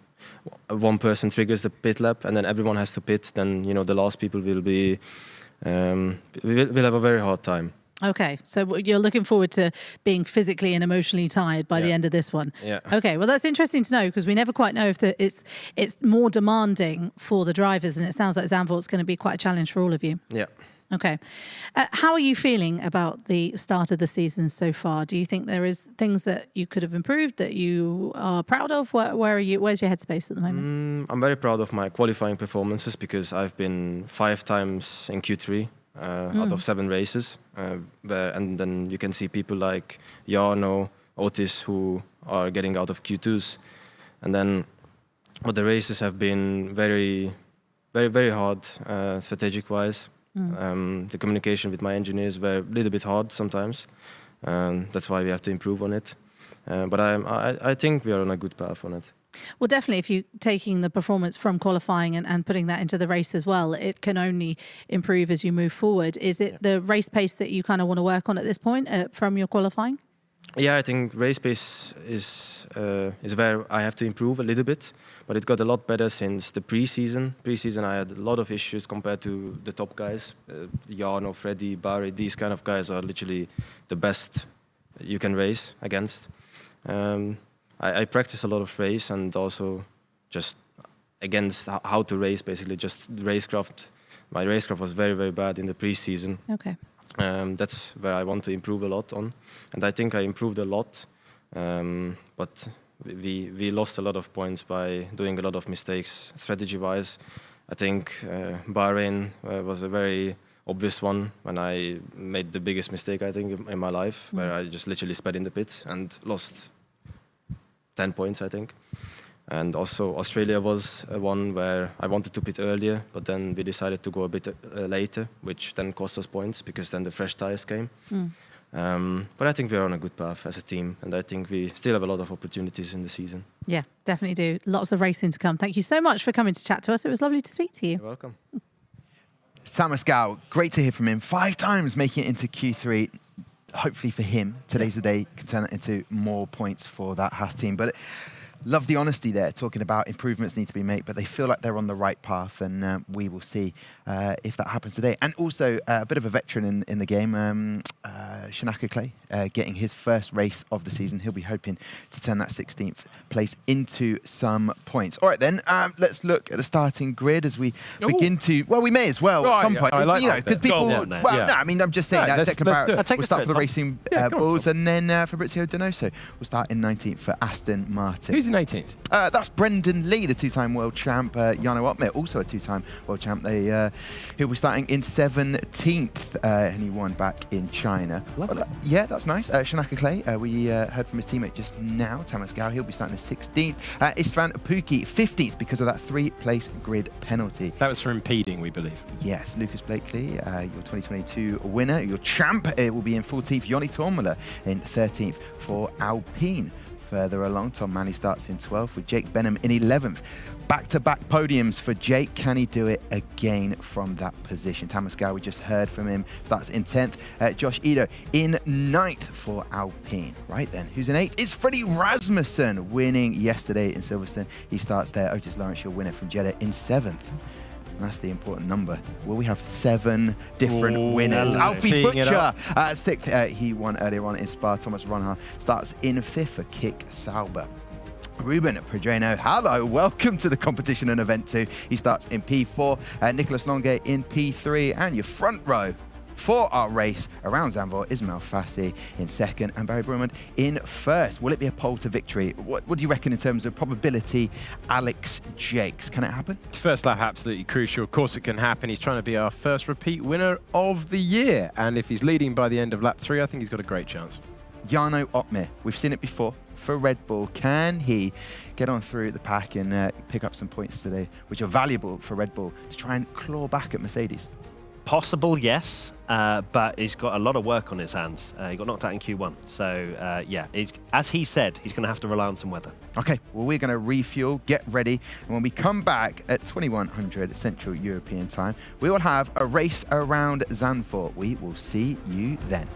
one person triggers the pit lap and then everyone has to pit, then the last people will be will have a very hard time. Okay, so you're looking forward to being physically and emotionally tired by the end of this one. Okay, well that's interesting to know because we never quite know if it's more demanding for the drivers, and it sounds like Zandvoort's going to be quite a challenge for all of you. Okay. How are you feeling about the start of the season so far? Do you think there is things that you could have improved that you are proud of? Where are you? Where's your headspace at the moment? I'm very proud of my qualifying performances because I've been 5 times in Q3 out of 7 races. And then you can see people like Jarno, Otis, who are getting out of Q2s. And then but the races have been very, very, very hard strategic-wise. The communication with my engineers were a little bit hard sometimes. That's why we have to improve on it. But I think we are on a good path on it. Well, definitely, if you're taking the performance from qualifying and putting that into the race as well, it can only improve as you move forward. Is it the race pace that you kind of want to work on at this point from your qualifying? Yeah, I think race pace is where I have to improve a little bit, but it got a lot better since the pre-season. Pre-season, I had a lot of issues compared to the top guys. Jarno, Freddy, Barry, these kind of guys are literally the best you can race against. I practice a lot of race and also just against how to race, basically just racecraft. My racecraft was very, very bad in the pre-season. Okay. That's where I want to improve a lot on. And I think I improved a lot, but we lost a lot of points by doing a lot of mistakes strategy-wise. I think Bahrain was a very obvious one when I made the biggest mistake, I think, in my life, where I just literally sped in the pit and lost 10 points, I think. And also Australia was one where I wanted to pit earlier, but then we decided to go a bit later, which then cost us points because then the fresh tires came. But I think we're on a good path as a team, and I think we still have a lot of opportunities in the season. Yeah, definitely do. Lots of racing to come. Thank you so much for coming to chat to us. It was lovely to speak to you. You're welcome. Thomas Gau, great to hear from him. 5 times making it into Q3. Hopefully for him, today's the day, can turn that into more points for that Haas team. But love the honesty there, talking about improvements need to be made, but they feel like they're on the right path, and we will see if that happens today. And also a bit of a veteran in the game, Shanaka Clay, getting his first race of the season. He'll be hoping to turn that 16th place into some points. All right, then, let's look at the starting grid as we begin to... Well, we may as well at some point. I like because people... No, I mean, I'm just saying that Declan Barrett will start for the Racing Bulls, and then Fabrizio Donoso will start in 19th for Aston Martin. Who's in 18th? That's Brendan Lee, the 2-time world champ. Jarno Opmeer, also a 2-time world champ. He'll be starting in 17th, and he won back in China. Lovely. Yeah, that's nice. Shanaka Clay, we heard from his teammate just now, Thomas Gau. He'll be starting in 16th. Istvan Pukki, 15th, because of that 3-place grid penalty. That was for impeding, we believe. Yes, Lucas Blakely, your 2022 winner, your champ, will be in 14th. Joni Tormula in 13th for Alpine. Further along, Tom Manny starts in 12th with Jake Benham in 11th. Back-to-back podiums for Jake. Can he do it again from that position? Thomas Gau, we just heard from him, starts in 10th. Josh Ito in 9th for Alpine. Right then, who's in 8th? It's Freddie Rasmussen, winning yesterday in Silverstone. He starts there. Otis Lawrence, your winner from Jeddah, in 7th. That's the important number. Will we have 7 different winners? Alfie Butcher, 6th. He won earlier on in Spa. Thomas Ronha starts in 5th for Kick Sauber. Ruben Pedreno, hello, welcome to the competition and event 2. He starts in P4. Nicholas Longe in P3. And your front row for our race around Zandvoort, Ismail Fassi in 2nd and Barry Brumand in 1st. Will it be a pole to victory? What do you reckon in terms of probability, Alex Jakes? Can it happen? First lap, absolutely crucial. Of course it can happen. He's trying to be our first repeat winner of the year. And if he's leading by the end of lap 3, I think he's got a great chance. Jarno Opmeer, we've seen it before for Red Bull. Can he get on through the pack and pick up some points today, which are valuable for Red Bull to try and claw back at Mercedes? Possible, yes, but he's got a lot of work on his hands. He got knocked out in Q1. So, yeah, as he said, he's going to have to rely on some weather. Okay, well, we're going to refuel, get ready, and when we come back at 2100 Central European Time, we will have a race around Zandvoort. We will see you then.